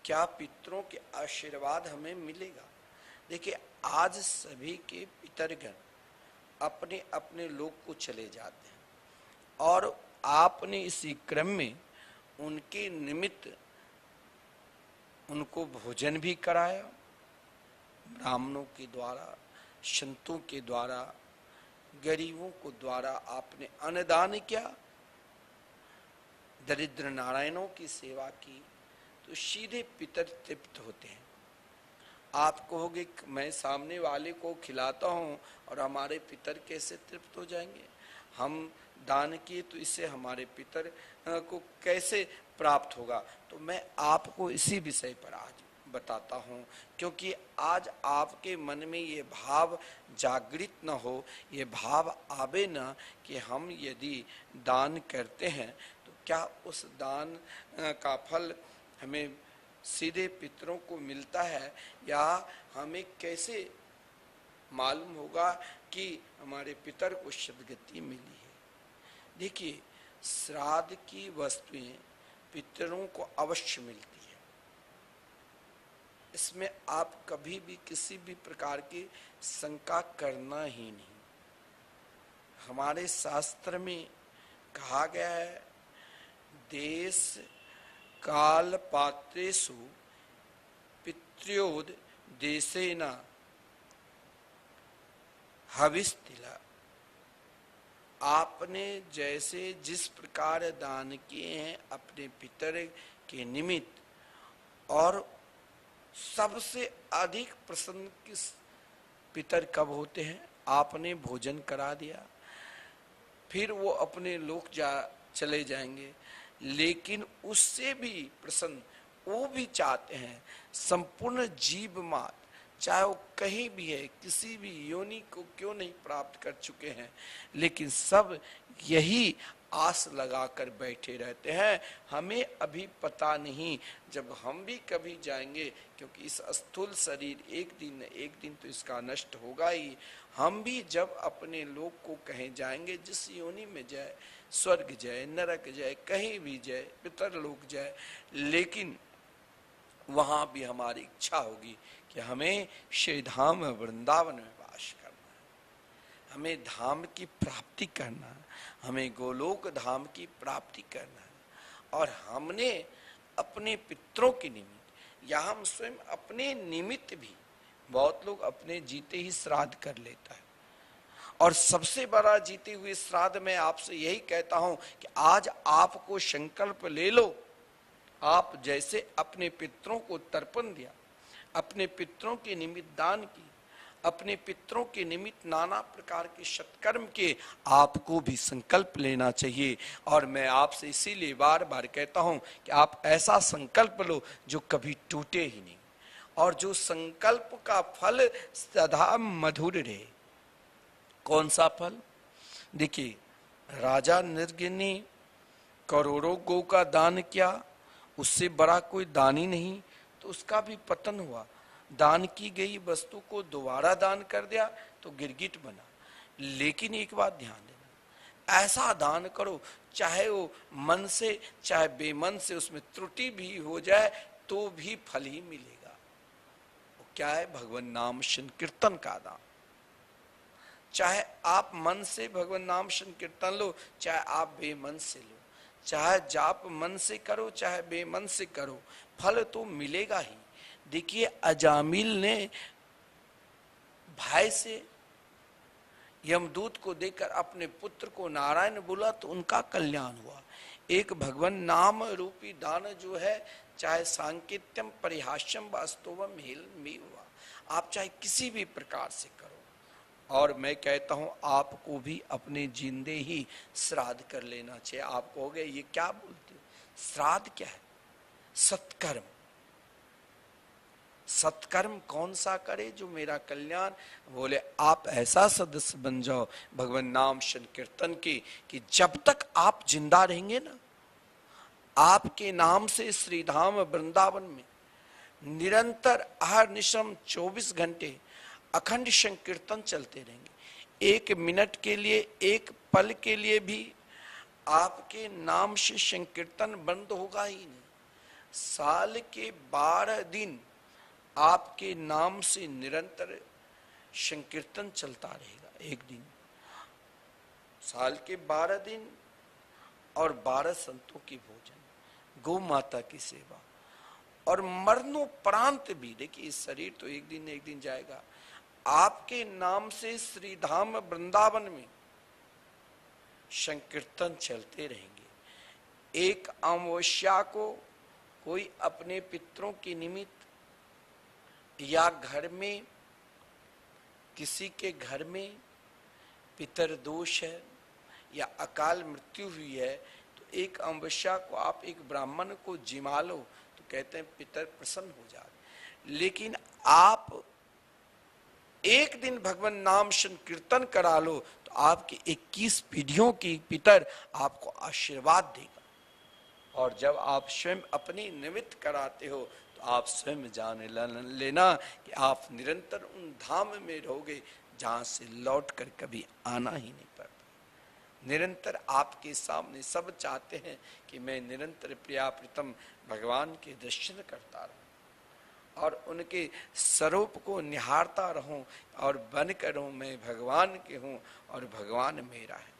क्या पितरों के आशीर्वाद हमें मिलेगा? देखिए, आज सभी के पितरगण अपने अपने लोक को चले जाते हैं और आपने इसी क्रम में उनके निमित्त उनको भोजन भी कराया, ब्राह्मणों के द्वारा, संतों के द्वारा, गरीबों को द्वारा आपने अन्नदान किया, दरिद्र नारायणों की सेवा की, तो सीधे पितर तृप्त होते हैं। आप कहोगे मैं सामने वाले को खिलाता हूं और हमारे पितर कैसे तृप्त हो जाएंगे? हम दान किए तो इससे हमारे पितर को कैसे प्राप्त होगा? तो मैं आपको इसी विषय पर आज बताता हूं, क्योंकि आज आपके मन में ये भाव जागृत न हो, ये भाव आवे न कि हम यदि दान करते हैं तो क्या उस दान का फल हमें सीधे पितरों को मिलता है, या हमें कैसे मालूम होगा कि हमारे पितर को सद्गति मिली है? देखिए, श्राद्ध की वस्तुएं पितरों को अवश्य मिलती है, इसमें आप कभी भी किसी भी प्रकार की शंका करना ही नहीं। हमारे शास्त्र में कहा गया है, देश काल पात्रेषु पित्र्योद देशेन हविस्तिला। आपने जैसे जिस प्रकार दान किए हैं अपने पितर के निमित्त, और सबसे अधिक प्रसन्न किस पितर कब होते हैं? आपने भोजन करा दिया, फिर वो अपने लोक चले जाएंगे, लेकिन उससे भी प्रसन्न वो भी चाहते हैं संपूर्ण जीव मात्र, चाहे वो कहीं भी है, किसी भी योनि को क्यों नहीं प्राप्त कर चुके हैं, लेकिन सब यही आस लगाकर बैठे रहते हैं, हमें अभी पता नहीं जब हम भी कभी जाएंगे, क्योंकि इस स्थूल शरीर एक दिन तो इसका नष्ट होगा ही। हम भी जब अपने लोक को कहीं जाएंगे, जिस योनि में जाए, स्वर्ग जाए, नरक जाए, कहीं भी जाए, पितरलोक जाए, लेकिन वहां भी हमारी इच्छा होगी कि हमें श्री धाम वृंदावन में वास करना है, हमें धाम की प्राप्ति करना है, हमें गोलोक धाम की प्राप्ति करना है। और हमने अपने पितरों के निमित्त, या हम स्वयं अपने निमित्त भी, बहुत लोग अपने जीते ही श्राद्ध कर लेता है, और सबसे बड़ा जीते हुए श्राद्ध मैं आपसे यही कहता हूं कि आज आपको संकल्प ले लो, आप जैसे अपने पितरों को तर्पण दिया, अपने पितरों के निमित्त दान की, अपने पितरों के निमित्त नाना प्रकार के सत्कर्म के, आपको भी संकल्प लेना चाहिए। और मैं आपसे इसीलिए बार बार कहता हूं कि आप ऐसा संकल्प लो जो कभी टूटे ही नहीं, और जो संकल्प का फल सदा मधुर रहे। कौन सा फल? देखिए, राजा नृग ने करोड़ों गौ का दान किया, उससे बड़ा कोई दानी नहीं, तो उसका भी पतन हुआ। दान की गई वस्तु को दोबारा दान कर दिया तो गिरगिट बना। लेकिन एक बात ध्यान देना, ऐसा दान करो चाहे वो मन से चाहे बेमन से, उसमें त्रुटि भी हो जाए तो भी फल ही मिलेगा। वो क्या है? भगवान नाम संकीर्तन का दान। चाहे आप मन से भगवान नाम संकीर्तन लो, चाहे आप बेमन से लो, चाहे जाप मन से करो चाहे बेमन से करो, फल तो मिलेगा ही। देखिए, अजामिल ने भाई से यमदूत को देकर अपने पुत्र को नारायण बोला तो उनका कल्याण हुआ। एक भगवान नाम रूपी दान जो है, चाहे सांकेत्यम परिहास्यम वास्तवम हेल में हुआ, आप चाहे किसी भी प्रकार से करो। और मैं कहता हूं आपको भी अपने जिंदे ही श्राद्ध कर लेना चाहिए। आप कहोगे ये क्या बोलते हो? श्राद्ध क्या है? सत्कर्म। सत्कर्म कौन सा करे जो मेरा कल्याण? बोले आप ऐसा सदस्य बन जाओ भगवान नाम संकीर्तन के कि जब तक आप जिंदा रहेंगे ना, आपके नाम से श्रीधाम वृंदावन में निरंतर हर निशम 24 घंटे अखंड संकीर्तन चलते रहेंगे। 1 मिनट के लिए, 1 पल के लिए भी आपके नाम से संकीर्तन बंद होगा ही नहीं। साल के 12 दिन आपके नाम से निरंतर संकीर्तन चलता रहेगा। एक दिन, साल के 12 दिन, और 12 संतों की भोजन, गौ माता की सेवा, और मरणोपरांत भी, देखिए इस शरीर तो एक दिन न एक दिन जाएगा, आपके नाम से श्री धाम वृंदावन में संकीर्तन चलते रहेंगे। एक अमावस्या को कोई अपने पितरों के निमित्त या घर में किसी के घर में पितर दोष है या अकाल मृत्यु हुई है, तो एक अमावस्या को आप एक ब्राह्मण को जिमा लो तो कहते हैं पितर प्रसन्न हो जाते। लेकिन आप एक दिन भगवान नाम संकीर्तन करा लो तो आपकी 21 पीढ़ियों की पितर आपको आशीर्वाद देगा। और जब आप स्वयं अपनी निमित्त कराते हो तो आप स्वयं जान लेना कि आप निरंतर उन धाम में रहोगे जहां से लौट कर कभी आना ही नहीं पड़ता। निरंतर आपके सामने सब चाहते हैं कि मैं निरंतर प्रिया प्रीतम भगवान के दर्शन करता रहूं और उनके स्वरूप को निहारता रहूं और बन कर हूं मैं भगवान के हूं और भगवान मेरा है।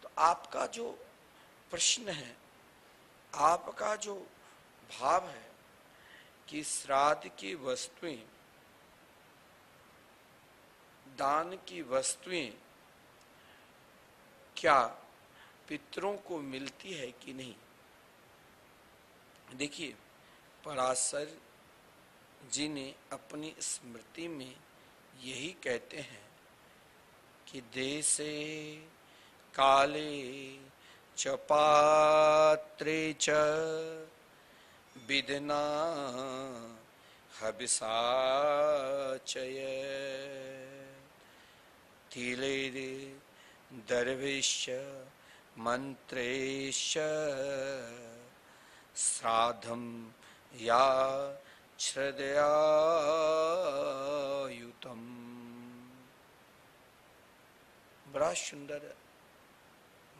तो आपका जो प्रश्न है, आपका जो भाव है कि श्राद्ध की वस्तुएं, दान की वस्तुएं क्या पितरों को मिलती है कि नहीं। देखिए पराशर जी ने अपनी स्मृति में यही कहते हैं कि देशे काले च पात्रे च विदना हविषाचय तिलेरे दर्वेश्य मंत्रेश्य श्राद्धम या श्रद्धयायुतम। बड़ा सुंदर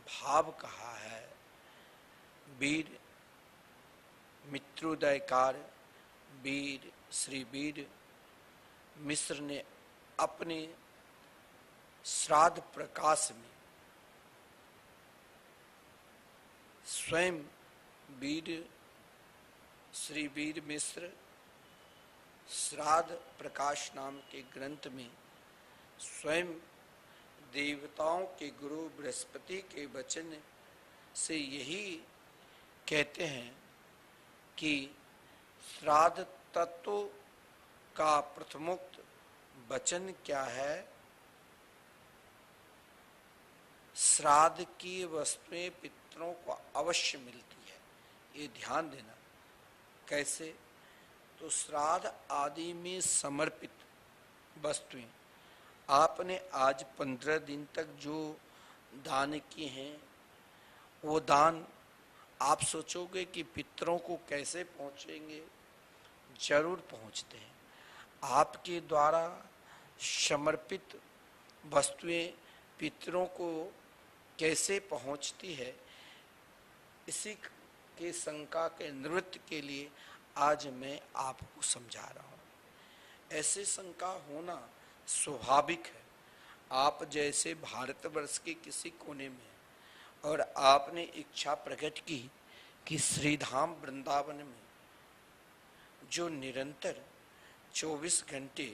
भाव कहा है वीर मित्रोदयकार वीर श्री वीर मिश्र ने अपने श्राद्ध प्रकाश में स्वयं वीर श्री वीर मिश्र श्राद्ध प्रकाश नाम के ग्रंथ में स्वयं देवताओं के गुरु बृहस्पति के वचन से यही कहते हैं कि श्राद्ध तत्व का प्रथमोक्त वचन क्या है। श्राद्ध की वस्तुएं पितरों को अवश्य मिलती है, ये ध्यान देना। कैसे? तो श्राद्ध आदि में समर्पित वस्तुएं आपने आज 15 दिन तक जो दान किए हैं, वो दान आप सोचोगे कि पितरों को कैसे पहुंचेंगे, जरूर पहुंचते हैं। आपके द्वारा समर्पित वस्तुएं पितरों को कैसे पहुंचती है, इसी के शंका के निवृत्ति के लिए आज मैं आपको समझा रहा हूं। ऐसे शंका होना स्वाभाविक है। आप जैसे भारतवर्ष के किसी कोने में और आपने इच्छा प्रकट की कि श्रीधाम वृंदावन में जो निरंतर 24 घंटे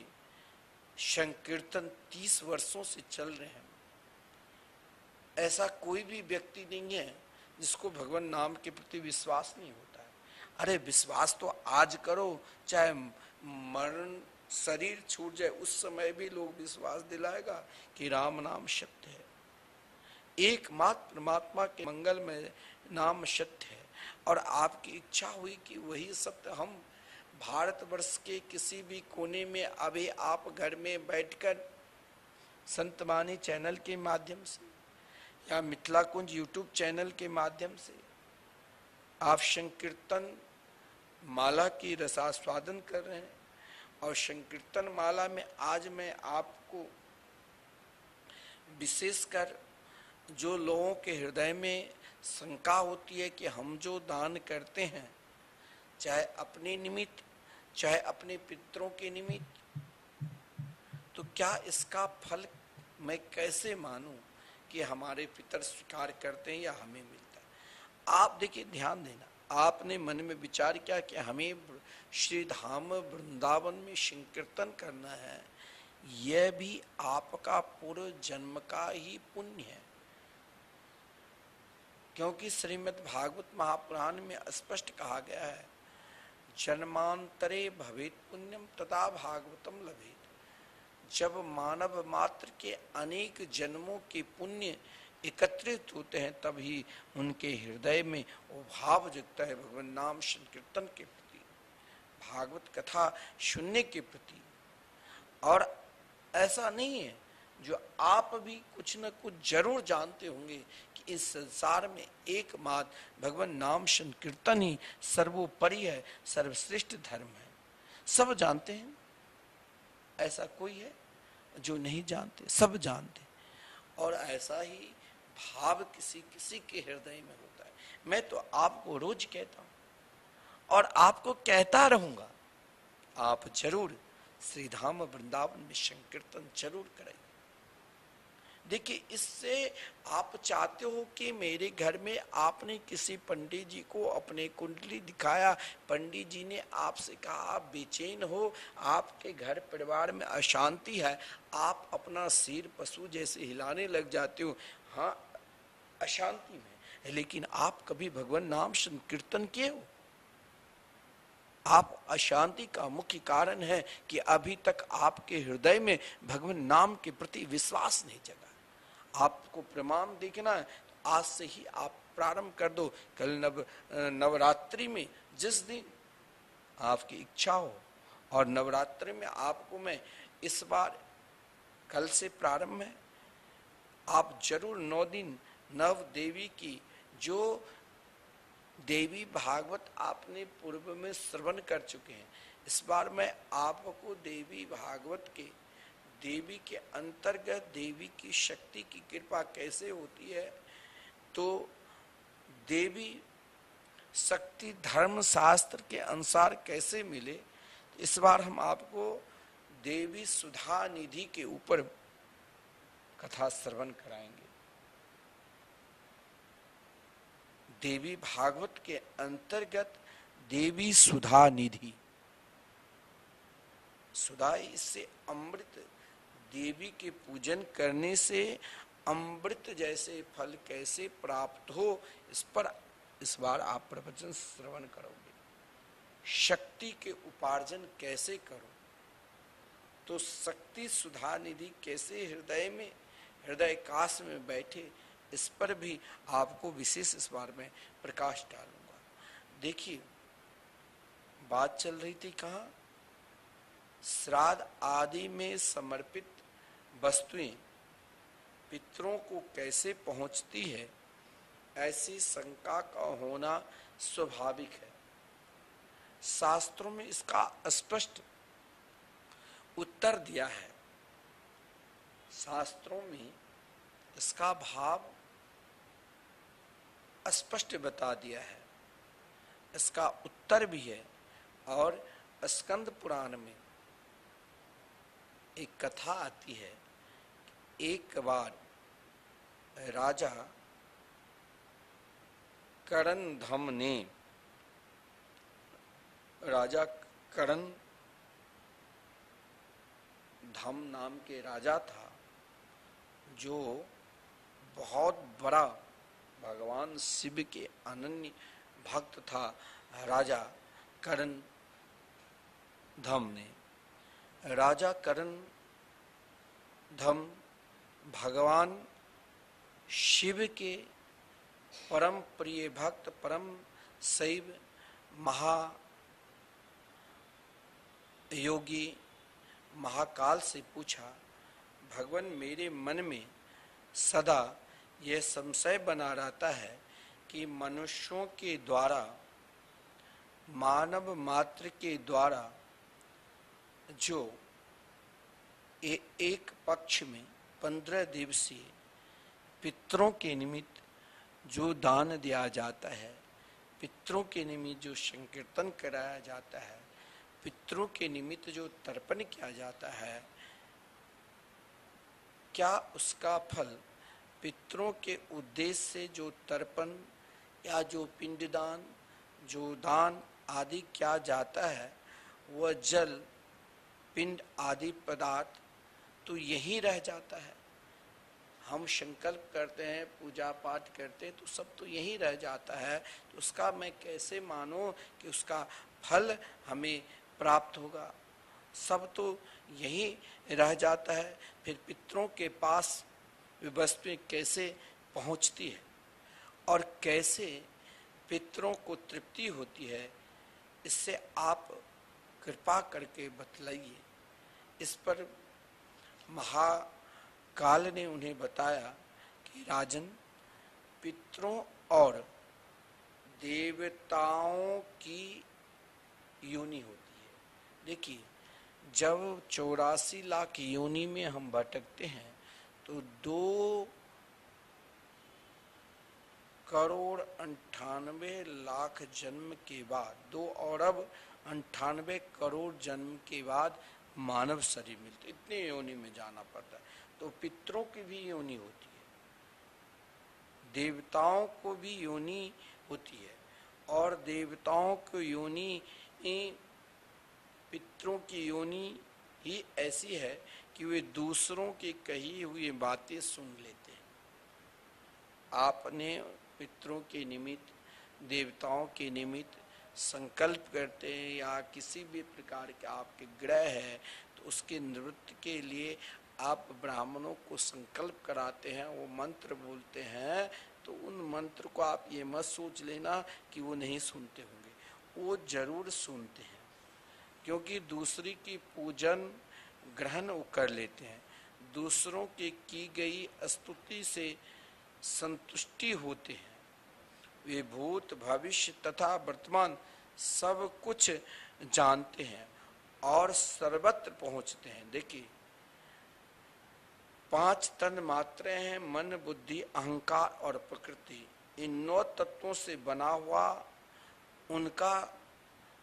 संकीर्तन 30 वर्षों से चल रहे हैं, ऐसा कोई भी व्यक्ति नहीं है जिसको भगवान नाम के प्रति विश्वास नहीं होता है। अरे विश्वास तो आज करो, चाहे मरण शरीर छूट जाए उस समय भी लोग विश्वास दिलाएगा कि राम नाम सत्य है, एकमात्र परमात्मा के मंगल में नाम सत्य है। और आपकी इच्छा हुई कि वही सत्य हम भारतवर्ष के किसी भी कोने में अभी आप घर में बैठकर संतवाणी चैनल के माध्यम से या मिथिला कुंज यूट्यूब चैनल के माध्यम से आप संकीर्तन माला की रसास्वादन कर रहे हैं। और संकीर्तन माला में आज मैं आपको विशेषकर जो लोगों के हृदय में शंका होती है कि हम जो दान करते हैं, चाहे अपने निमित्त चाहे अपने पितरों के निमित्त, तो क्या इसका फल मैं कैसे मानूं कि हमारे पितर स्वीकार करते हैं या हमें मिलता है। आप देखिए ध्यान देना, आपने मन में विचार किया कि हमें श्री धाम वृंदावन में संकीर्तन करना है, यह भी आपका पूर्व जन्म का ही पुण्य है। क्योंकि श्रीमद् भागवत महापुराण में स्पष्ट कहा गया है, जन्मांतरे भवेत पुण्यम तथा भागवतम लभेत। जब मानव मात्र के अनेक जन्मों के पुण्य एकत्रित होते हैं, तभी उनके हृदय में वो भाव जगता है भगवान नाम संकीर्तन के प्रति, भागवत कथा सुनने के प्रति। और ऐसा नहीं है, जो आप भी कुछ न कुछ जरूर जानते होंगे कि इस संसार में एकमात्र भगवान नाम संकीर्तन ही सर्वोपरि है, सर्वश्रेष्ठ धर्म है। सब जानते हैं, ऐसा कोई है जो नहीं जानते, सब जानते। और ऐसा ही भाव किसी किसी के हृदय में होता है। मैं तो आपको रोज कहता हूं और आपको कहता रहूंगा, आप जरूर श्री धाम वृंदावन में संकीर्तन जरूर करें। देखिए, इससे आप चाहते हो कि मेरे घर में आपने किसी पंडित जी को अपने कुंडली दिखाया, पंडित जी ने आपसे कहा आप बेचैन हो, आपके घर परिवार में अशांति है, आप अपना सिर पशु जैसे हिलाने लग जाते हो। हाँ, अशांति में, लेकिन आप कभी भगवान नाम संकीर्तन किए हो? आप अशांति का मुख्य कारण है कि अभी तक आपके हृदय में भगवान नाम के प्रति विश्वास नहीं जगा। आपको प्रमाण देखना है, आज से ही आप प्रारंभ कर दो। कल नवरात्रि में जिस दिन आपकी इच्छा हो, और नवरात्रि में आपको मैं इस बार कल से प्रारंभ है, आप जरूर 9 दिन नव देवी की जो देवी भागवत आपने पूर्व में श्रवण कर चुके हैं, इस बार मैं आपको देवी भागवत के देवी के अंतर्गत देवी की शक्ति की कृपा कैसे होती है, तो देवी शक्ति धर्म शास्त्र के अनुसार कैसे मिले, इस बार हम आपको देवी सुधा निधि के ऊपर कथा श्रवण कराएंगे। देवी भागवत के अंतर्गत देवी सुधा निधि, सुधा इससे अमृत, देवी के पूजन करने से अमृत जैसे फल कैसे प्राप्त हो, इस पर इस बार आप प्रवचन श्रवण करोगे। शक्ति के उपार्जन कैसे करो, तो शक्ति सुधा निधि कैसे हृदय में, हृदय काश में बैठे, इस पर भी आपको विशेष इस बार में प्रकाश डालूंगा। देखिए, बात चल रही थी कहाँ, श्राद्ध आदि में समर्पित वस्तुएं पितरों को कैसे पहुंचती है, ऐसी शंका का होना स्वाभाविक है। शास्त्रों में इसका स्पष्ट उत्तर दिया है। शास्त्रों में इसका भाव स्पष्ट बता दिया है, इसका उत्तर भी है। और स्कंद पुराण में एक कथा आती है, एक बार राजा करणधम ने, राजा करण धम नाम के राजा था, जो बहुत बड़ा भगवान शिव के अनन्य भक्त था। राजा करण धम ने, राजा करण धम भगवान शिव के परम प्रिय भक्त, परम शैव महायोगी महाकाल से पूछा, भगवान मेरे मन में सदा यह संशय बना रहता है कि मनुष्यों के द्वारा, मानव मात्र के द्वारा जो एक पक्ष में 15 दिवसीय पितरों के निमित्त जो दान दिया जाता है, पितरों के निमित्त जो संकीर्तन कराया जाता है, पितरों के निमित्त जो तर्पण किया जाता है, क्या उसका फल पितरों के उद्देश्य से जो तर्पण या जो पिंडदान जो दान आदि किया जाता है वह जल, पिंड आदि पदार्थ तो यही रह जाता है। हम संकल्प करते हैं, पूजा पाठ करते हैं, तो सब तो यही रह जाता है। तो उसका मैं कैसे मानूं कि उसका फल हमें प्राप्त होगा? सब तो यही रह जाता है। फिर पितरों के पास वस्तुएं कैसे पहुंचती है और कैसे पितरों को तृप्ति होती है, इससे आप कृपा करके बतलाइए। इस पर महाकाल ने उन्हें बताया कि राजन, पितरों और देवताओं की योनि होती है। देखिए, जब 84 लाख योनि में हम भटकते हैं तो 2,98,00,000 जन्म के बाद, 2,98,00,000 जन्म के बाद मानव शरीर मिलते, इतने योनि में जाना पड़ता है। तो पितरों की भी योनि होती है, देवताओं को भी योनि होती है, और देवताओं को योनि, पितरों की योनि ही ऐसी है कि वे दूसरों की कही हुई बातें सुन लेते हैं। आपने पितरों के निमित्त, देवताओं के निमित्त संकल्प करते हैं या किसी भी प्रकार के आपके ग्रह है तो उसके निवृत्ति के लिए आप ब्राह्मणों को संकल्प कराते हैं, वो मंत्र बोलते हैं, तो उन मंत्र को आप ये मत सोच लेना कि वो नहीं सुनते होंगे, वो जरूर सुनते हैं, क्योंकि दूसरी की पूजन ग्रहण वो कर लेते हैं, दूसरों की गई स्तुति से संतुष्टि होते हैं। वे भूत, भविष्य तथा वर्तमान सब कुछ जानते हैं और सर्वत्र पहुंचते हैं। देखिए, 5 तन मात्रें हैं, मन, बुद्धि, अहंकार और प्रकृति। इन 9 तत्वों से बना हुआ उनका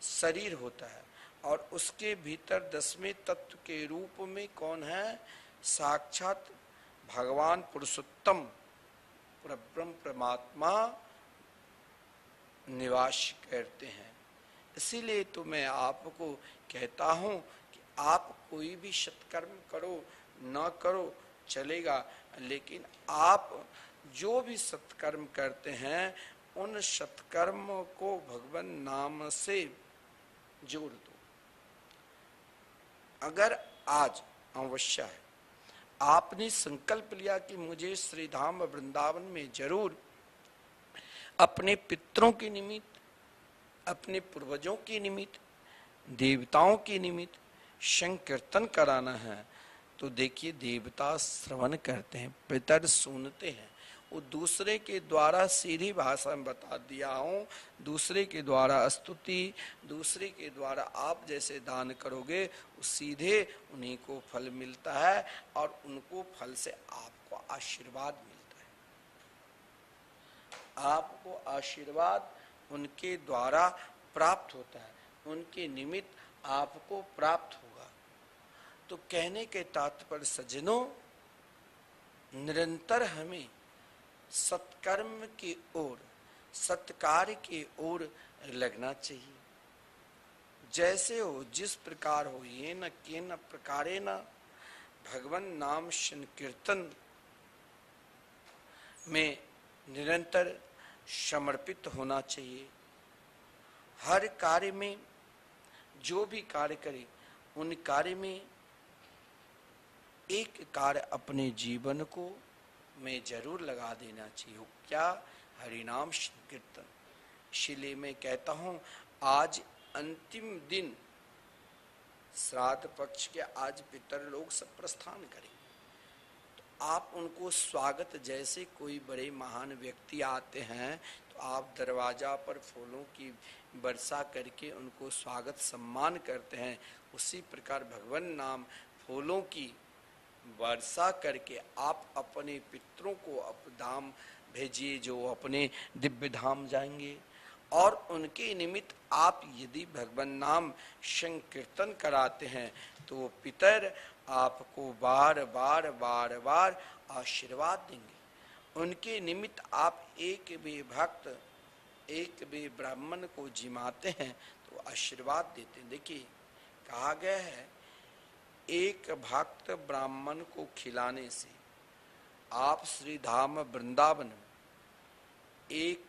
शरीर होता है, और उसके भीतर 10वें तत्व के रूप में कौन है? साक्षात भगवान पुरुषोत्तम परब्रह्म परमात्मा निवास करते हैं। इसीलिए तो मैं आपको कहता हूं कि आप कोई भी सत्कर्म करो न करो चलेगा, लेकिन आप जो भी सत्कर्म करते हैं उन सत्कर्म को भगवान नाम से जोड़ दो। अगर आज अवश्य है आपने संकल्प लिया कि मुझे श्री धाम वृंदावन में जरूर अपने पितरों के निमित्त, अपने पूर्वजों के निमित्त, देवताओं के निमित्त संकीर्तन कराना है, तो देखिए देवता श्रवण करते हैं, पितर सुनते हैं। वो दूसरे के द्वारा सीधी भाषा में बता दिया हूँ, दूसरे के द्वारा स्तुति, दूसरे के द्वारा आप जैसे दान करोगे सीधे उन्हीं को फल मिलता है, और उनको फल से आपको आशीर्वाद मिलता है। आपको आशीर्वाद उनके द्वारा प्राप्त होता है, उनके निमित्त आपको प्राप्त होगा। तो कहने के तात्पर्य सज्जनों, निरंतर हमें सत्कर्म की ओर, सत्कार्य की ओर लगना चाहिए। जैसे हो, जिस प्रकार हो, ये न के न प्रकारे न भगवान नाम संकीर्तन में निरंतर समर्पित होना चाहिए। हर कार्य में, जो भी कार्य करे उन कार्य में एक कार्य अपने जीवन को में जरूर लगा देना चाहिए। क्या? हरिनाम संकीर्तन। इसलिए मैं कहता हूं, आज अंतिम दिन श्राद्ध पक्ष के, आज पितर लोग सब प्रस्थान करें, तो आप उनको स्वागत, जैसे कोई बड़े महान व्यक्ति आते हैं तो आप दरवाजा पर फूलों की वर्षा करके उनको स्वागत सम्मान करते हैं, उसी प्रकार भगवान नाम फूलों की वर्षा करके आप अपने पितरों को धाम भेजिए, जो अपने दिव्य धाम जाएंगे। और उनके निमित्त आप यदि भगवान नाम संकीर्तन कराते हैं तो वो पितर आपको बार बार बार बार आशीर्वाद देंगे। उनके निमित्त आप एक भी भक्त एक भी ब्राह्मण को जिमाते हैं तो आशीर्वाद देते हैं। देखिए कहा गया है, एक भक्त ब्राह्मण को खिलाने से आप श्री धाम वृंदावन में एक,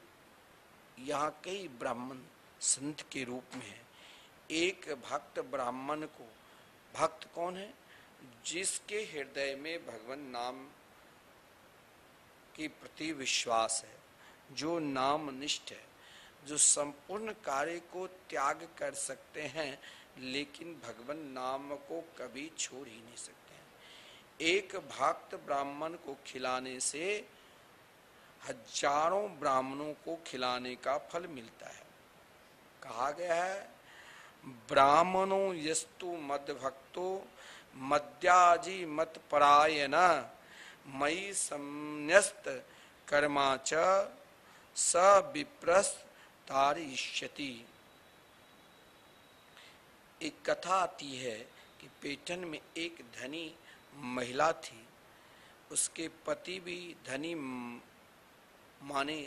यहाँ कई ब्राह्मण संत के रूप में है, एक भक्त ब्राह्मण को, भक्त कौन है? जिसके हृदय में भगवान नाम के प्रति विश्वास है, जो नाम निष्ठ है, जो संपूर्ण कार्य को त्याग कर सकते हैं लेकिन भगवान नाम को कभी छोड़ ही नहीं सकते हैं। एक भक्त ब्राह्मण को खिलाने से हजारों ब्राह्मणों को खिलाने का फल मिलता है। कहा गया है, ब्राह्मणो यस्तु मद भक्तो मद्याजी मत परायण मयि संन्यस्त कर्मा च स विप्रस्तारयिष्यति। एक कथा आती है कि पेटन में एक धनी महिला थी, उसके पति भी धनी माने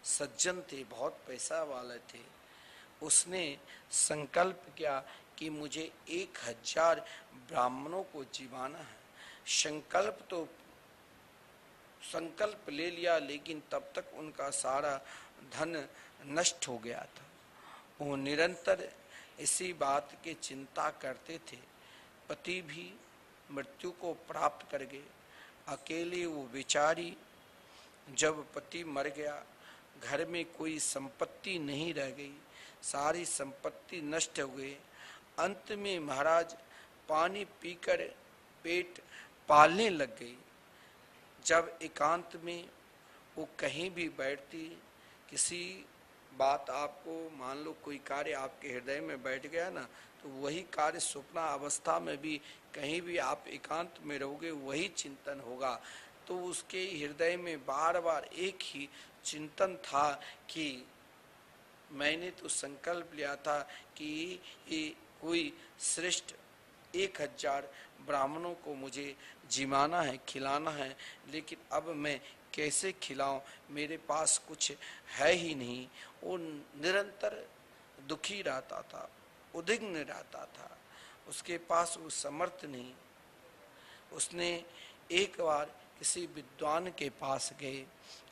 सज्जन थे, बहुत पैसा वाले थे। उसने संकल्प किया कि मुझे 1000 ब्राह्मणों को जीवाना है। संकल्प ले लिया, लेकिन तब तक उनका सारा धन नष्ट हो गया था। वो निरंतर इसी बात की चिंता करते थे। पति भी मृत्यु को प्राप्त कर गए। अकेले वो बेचारी, जब पति मर गया, घर में कोई संपत्ति नहीं रह गई, सारी संपत्ति नष्ट हो गई। अंत में महाराज पानी पीकर पेट पालने लग गई। जब एकांत में वो कहीं भी बैठती, किसी बात आपको, मान लो कोई कार्य आपके हृदय में बैठ गया ना, तो वही कार्य स्वप्न अवस्था में भी कहीं भी आप एकांत में रहोगे वही चिंतन होगा। तो उसके हृदय में बार बार एक ही चिंतन था कि मैंने तो संकल्प लिया था कि ये कोई श्रेष्ठ 1000 ब्राह्मणों को मुझे जिमाना है, खिलाना है, लेकिन अब मैं कैसे खिलाऊं, मेरे पास कुछ है ही नहीं। वो निरंतर दुखी रहता था, उद्विग्न रहता था, उसके पास वो समर्थ नहीं। उसने एक बार किसी विद्वान के पास गए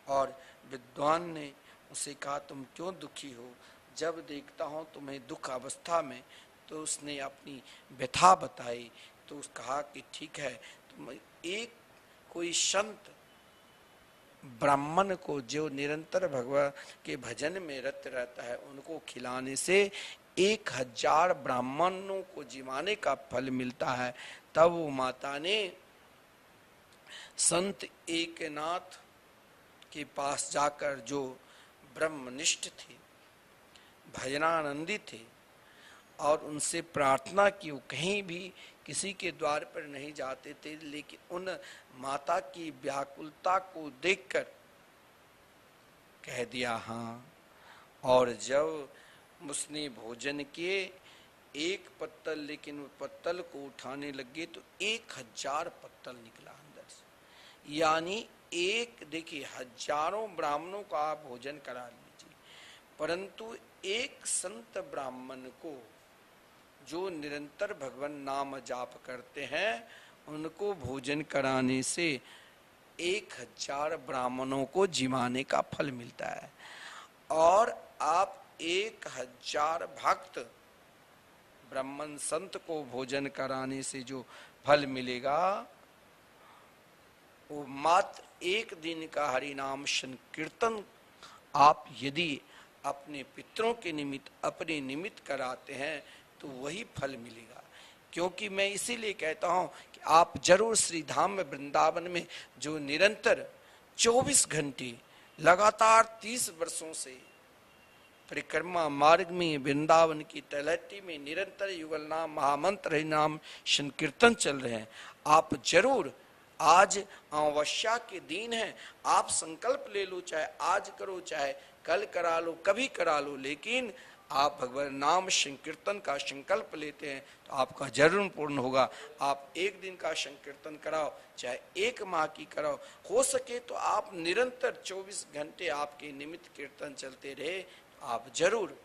और विद्वान ने उसे कहा, तुम क्यों दुखी हो? जब देखता हूँ तुम्हें दुख अवस्था में। तो उसने अपनी व्यथा बताई। तो उस कहा कि ठीक है, तुम एक कोई संत ब्राह्मण को जो निरंतर भगवान के भजन में रत रहता है, उनको खिलाने से 1000 ब्राह्मणों को जिमाने का फल मिलता है। तब वो माता ने संत एकनाथ के पास जाकर, जो ब्रह्मनिष्ठ थे, भजनानंदी थे, और उनसे प्रार्थना की। वो कहीं भी किसी के द्वार पर नहीं जाते थे, लेकिन उन माता की व्याकुलता को देखकर कह दिया हाँ। और जब उसने भोजन किए, एक पत्तल, लेकिन वो पत्तल को उठाने लगे तो 1000 पत्तल निकला अंदर से। यानी देखिए, हजारों ब्राह्मणों का आप भोजन करा लीजिए, परंतु एक संत ब्राह्मण को जो निरंतर भगवान नाम जाप करते हैं, उनको भोजन कराने से 1000 ब्राह्मणों को जिमाने का फल मिलता है। और आप 1000 भक्त ब्राह्मण संत को भोजन कराने से जो फल मिलेगा, वो मात्र 1 दिन का हरि नाम संकीर्तन आप यदि अपने पितरों के निमित्त, अपने निमित्त कराते हैं तो वही फल मिलेगा। क्योंकि मैं इसीलिए कहता हूं कि आप जरूर श्री धाम में, वृंदावन में, जो निरंतर 24 घंटे लगातार 30 वर्षों से परिक्रमा मार्ग में, वृंदावन की तलहटी में निरंतर युगल नाम, महामंत्र हरि नाम संकीर्तन चल रहे हैं, आप जरूर, आज अमावस्या के दिन है, आप संकल्प ले लो, चाहे आज करो चाहे कल करा लो, कभी करा लो, लेकिन आप भगवान नाम संकीर्तन का संकल्प लेते हैं तो आपका जरूर पूर्ण होगा। आप एक दिन का संकीर्तन कराओ, चाहे 1 माह की कराओ, हो सके तो आप निरंतर 24 घंटे आपके निमित्त कीर्तन चलते रहे, आप जरूर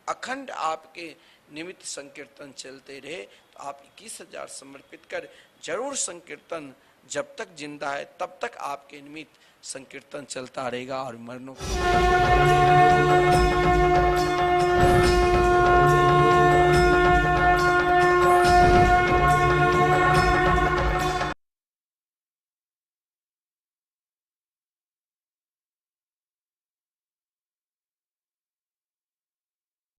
अखंड आपके निमित्त संकीर्तन चलते रहे तो आप 21,000 समर्पित कर जरूर संकीर्तन जब तक जिंदा है तब तक आपके निमित्त संकीर्तन चलता रहेगा और मरनों